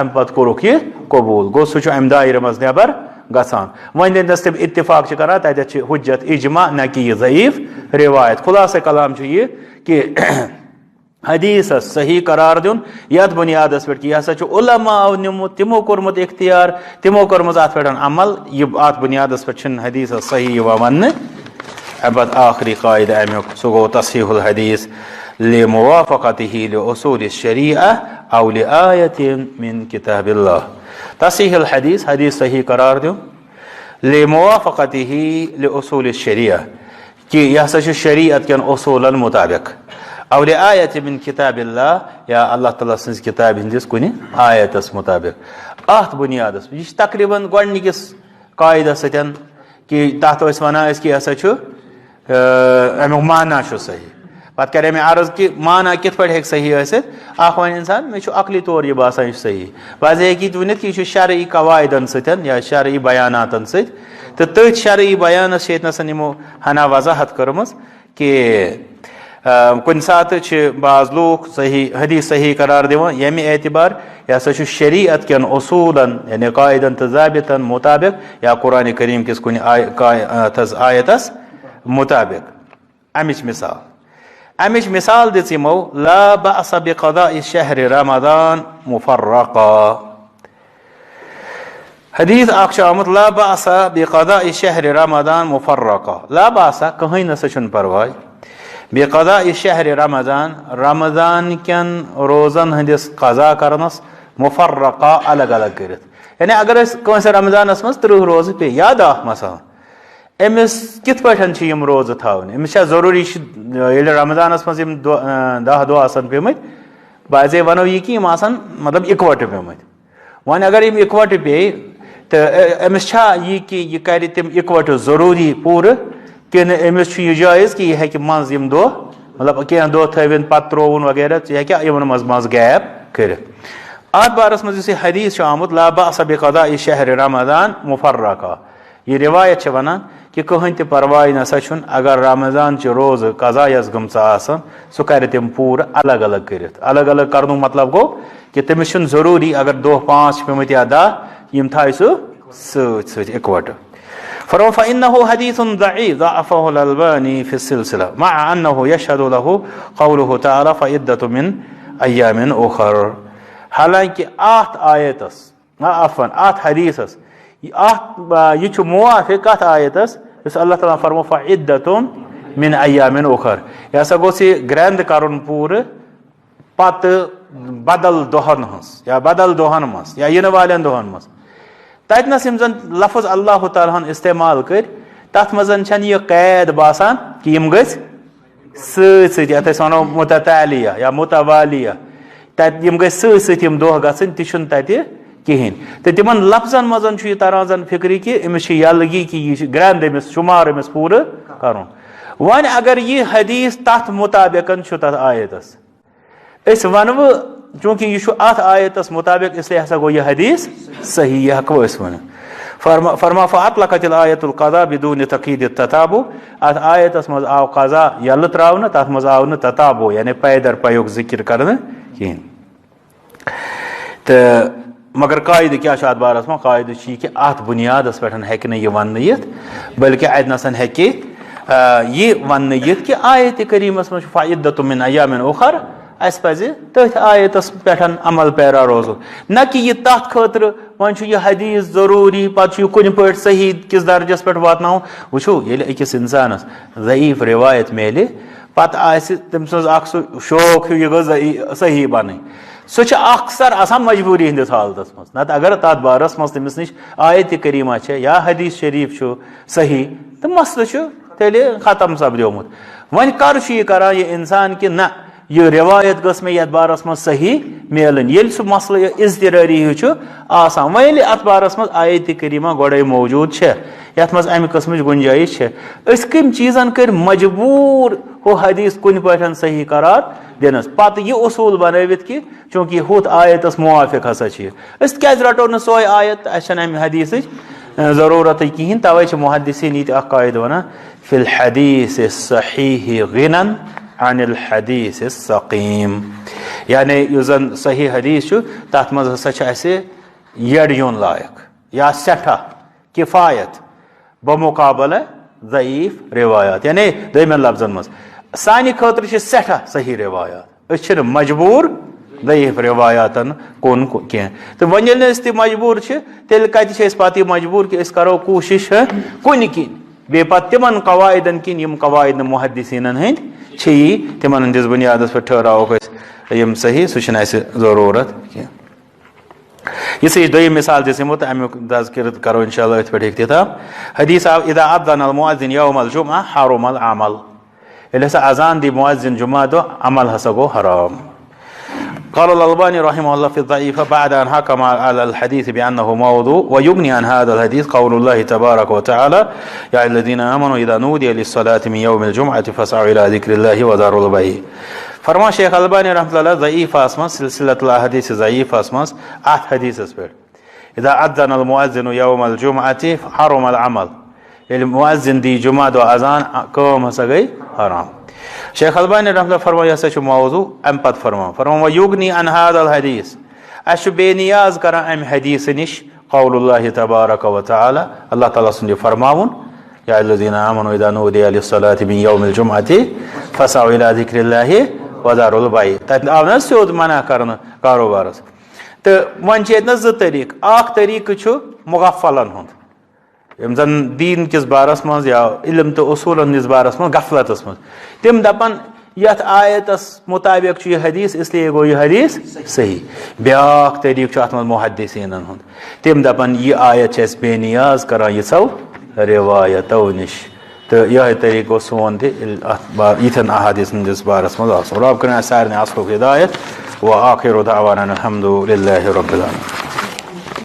ام پتہ کورک یہ قبول گو سہ ام دائرہ مز نبر گژھان ون یس تم اتفاق کران تتھ حجت اجماع نہ کہ یہ ضعیف روایت خلاصہ کلام یہ کہ حدیث صحیح قرار دن یت بنیادس پہ کہ یہ ہسا علماء نمت تمو کورمت اختیار تمو کورمت ات پہ عمل یہ ات بنیادس پہ حدیث صحیح ون بعد آخری قاعدہ امیک سہ گو تصحیح الحدیث لموافقته لأصول الشریعہ او لآیت من کتاب اللہ تصحیح الحدیث حدیث صحیح قرار دیو لموافقته لأصول الشریعہ کہ یہ سا شریعت کن اصول مطابق او لآیت من کتاب اللہ یا اللہ تعالیٰ سنز کتاب ہندس کنی آیتس مطابق ات بنیادس یہ تقریباً گوڈنکس قاعدہ ستن کہ تحت اس ونان اس کہ ہسا امیک معنی صحیح پتہ کرے میں عرض کہ معنی کت پہ ہیک صحیح ثت اخ ون انسان مے عقلی طور یہ باسان یہ صحیح واضح ہیکہ ونت کہ یہ شرعی قواعدن ستن یا شرعی بیاناتن ست تو تھی شرعی بیانس یتنس یمو ہنا وضاحت کرمز کہ کن سات بعض لوگ صحیح حدیث صحیح قرار دان یمہ اعتبار یہ ہسا شریعت کن اصولن یعنی قاعدن تو ضابطن مطابق یا قرآن کریم کس کن آیتس مطابق امچ مثال دِژ یمو لا بأس بقضاء شهر رمضان مفرقا حدیث اخ آمت لا بأس بقضاء شهر رمضان مفرقا لا بأس کہیں نسا چھن پروائی بقضاء شهر رمضان کن روزن ہندس قضا کرنس مفرقا الگ الگ کرت یعنی اگر کنس رمضانس مز 30 روز پہ یا 10 مثلا امس کت پہ یم روز تھاون امس ضروری رمضانس مز 10 دہ آسان پیمت بعضے ونو یہ کہ مطلب اکوٹ پیمت ون اگر یم اکوٹ پے تو امس یہ کہ یہ کر تم اکوٹ ضروری پور کن امس یہ جائز کہ یہ ہیکہ مز یم دہ مطلب کی دہ تھوین پتہ ترون وغیرہ یہ یمن مز گیپ کرت ات بارس مز یہ حدیث آمت لا بأس بقضاء شهر رمضان مفرقا یہ روایت ونان کہ کہیں تہ پرواہ نسا چھن اگر رمضان چہ روز قضا یس گمژ آسان سہ کر تم پور الگ الگ کرت الگ الگ کرنو مطلب گو کہ تمس چھن ضروری اگر 2 5 پیمت یا 10 یم تھائی سہ ست اکوٹ فإنه حديث ضعيف ضعفه الألباني في السلسلة مع أنه يشهد له قوله تعالى فعدة من أيام أخر حالانکہ آت آیتس عفوا آت حدیثس یہ موافق ات آیتس اس اللہ تعالیٰ فرمو فعدة من أيام أخر یہ سا گوس گرند کرن پور پتہ بدل دہن ہنس یا بدل دہن مز یا ین والن دہن مز تتنس یم زن لفظ اللہ تعالیٰ استعمال کر تت مزن چھن یہ قید باسان کہ یم گژھ ست ست یتھ أسۍ ونو متتالیہ یا متوالیہ تت یم گژھ ست ست یم دہ گژھن تہ چھُنہٕ تتہِ کہین تو تمن لفظن مزن یہ تران زن فکری کہ امس یلگی کہ یہ گرند امس شمار امس پور کرن ون اگر یہ حدیث تت مطابق تت آیتس اس ونو چونکہ یہ ات آیتس مطابق اس لیے ہسا گو یہ حدیث صحیح یہ ہکو اس ون فرما فاطلقت الآیت القضاء بدون تقید التتابع ات آیتس مز آو قضا یل تراؤن تات مز آو نہ تتابع یعنی پیدر پیوک ذکر کرنے کہین تو مگر قاعدہ کیا ات بارس من قاعدہ کہ ات بنیادس پہ ہیکہ یہ ون بلکہ ات نسن ہیکہ یہ ون کہ آیت کریمس من فعدۃ من ایام اخر اس پزِ تتھ آیتس پہ عمل پیرا روزو نہ کہ یہ تات خاطر ون یہ حدیث ضروری پتہ کن پہ صحیح کس درجس پہ واتناؤ وچھو ییٚلہِ أکِس انسانس ضعیف روایت میلہِ پتہ آسہِ تٔمۍ سٕنٛز اکھ سُہ شوق ہیوٗ یہِ گٔژھ صحیح بنٕنۍ سُہ چھُ اکثر آسان مجبوری ہندس حالتس منٛز نتہٕ اگر تتھ بارس منٛز تٔمِس نِش آیتِ کریٖمہ چھےٚ یا حدیث شریٖف چھُ صحیح تہٕ مسلہٕ چھُ تیٚلہِ ختم سپدیومُت وۄنۍ کر چھُ یہِ کران یہِ انسان کہ نہ یہ روایت گژھ مےٚ یتھ بارس منٛز صحیح میلٕنۍ ییٚلہِ سُہ مسلہٕ اضطرٲری ہیوٗ چھُ آسان وۄنۍ ییٚلہِ اتھ بارس منٛز آیتِ کریٖمہ گۄڈے موجوٗد چھےٚ یتھ منٛز امہِ قٕسمٕچ گُنجٲیش چھےٚ أسۍ کٔمۍ چیٖزن کٔرۍ مجبوٗر ہُہ حدیث کُنہِ پٲٹھۍ صحیح قرار دِنس پتہٕ یہِ اصوٗل بنٲوِتھ کہ چوٗنٛکہِ ہُتھ آیتس موافق ہسا چھِ یہِ أسۍ کیازِ رٹو نہٕ سۄے آیت اسہِ چھنہٕ امہِ حدیثٕچ ضروٗرتٕے کِہیٖنۍ توے چھِ محدثیٖن ییٚتہِ اکھ قاعدٕ ونان فی الحدیث الصحیح غنن عن الحدیث السقیم یعنی یُس زن صحیح حدیث چھُ تتھ منٛز ہسا چھُ اسہِ یڈ یُن لایق یا سٮ۪ٹھاہ کفایت بمقابلہ ضعیف روایات یعنی دویمٮ۪ن لفظن منٛز سانہِ خٲطرٕ چھِ سٮ۪ٹھاہ صحیح روایات أسۍ چھِنہٕ مجبوٗر ضعیف روایاتن کُن کینٛہہ تہٕ وۄنۍ ییٚلہِ نہٕ أسۍ تہِ مجبوٗر چھِ تیٚلہِ کتہِ چھِ أسۍ پتہٕ یہِ مجبوٗر کہِ أسۍ کرو کوٗشش کُنہِ کِنۍ بیٚیہِ پتہٕ تِمن قواعدن کِنۍ یِم قواعد نہٕ محدثیٖنن ہٕنٛدۍ چھِ یی تِمن ہٕنٛدِس بُنیادس پٮ۪ٹھ ٹھہراوکھ أسۍ یِم صحیح سُہ چھُنہٕ اسہِ ضروٗرت کینٛہہ یِژھٕے دوٚیِم مثال دِژ یِمو تہٕ امیُک تذکرٕ کرو انشاء اللہ أتھۍ پٮ۪ٹھ اختتام حدیث آو اذا اذن المؤذن یوم الجمعہ حرم العمل ییٚلہِ ہسا اذان دی مؤذن جمعہ دۄہ عمل ہسا گوٚو حرام قال الألباني رحمه الله في الضعيف بعد أن حكم على الحديث بأنه موضوع ويغني عن هذا الحديث قول الله تبارك وتعالى يا الذين آمنوا إذا نودي للصلاة من يوم الجمعة فاسعوا إلى ذكر الله وذروا البيع فرما شیخ البانی رحمۃ اللہ ضعیف آسمس سلسلۃ الحدیث ضعیف آسمس ات حدیثس پٮ۪ٹھ اذا اذن المؤذن يوم الجمعة حرم العمل ییٚلہِ مؤذن دی جمعہ دۄہ اذان کٲم ہسا گٔے حرام شیخ البانی رحمۃ اللہ فرما یہِ ہسا چھُ موضوع امہِ پتہٕ فرما وَيُغني عن هذا الحديث اسہِ چھُ بے نیاز کران امہِ حدیثہٕ نِش قول الله تبارك وتعالى اللہ تعالیٰ سُنٛد یہِ فرماوُن يا الذين آمنوا إذا نودي للصلاة من يوم الجمعة فاسعوا إلى ذكر الله وذروا البيع تتہِ آو نہ سیوٚد منع کرنہٕ کاروبارس تہٕ وۄنۍ چھِ ییٚتہِ نہ زٕ طریٖقہٕ اکھ طریٖقہٕ چھُ مغفلن ہُنٛد یِم زن دیٖن کِس بارس منٛز یا علم تہٕ اصوٗلن ہٕنٛدِس بارس منٛز غفلتس منٛز تِم دپان یتھ آیتس مطابق چھُ یہِ حدیث اسلیے گوٚو یہِ حدیث صحیح بیاکھ طریٖقہٕ چھُ اتھ منٛز محدثیٖنن ہُنٛد تِم دپان یہِ آیت چھِ اسہِ بے نیاز کران یِژھو روایتو نِش تہٕ یِہوٚے طریٖقہٕ گوٚو سون تہِ اتھ یِتھٮ۪ن احادیثن ہٕنٛدِس بارس منٛز آسُن رۄب کٔرِنۍ اسہِ سارنٕے اصلُک ہدایت وآخر دعوانا الحمد لله رب العالمين.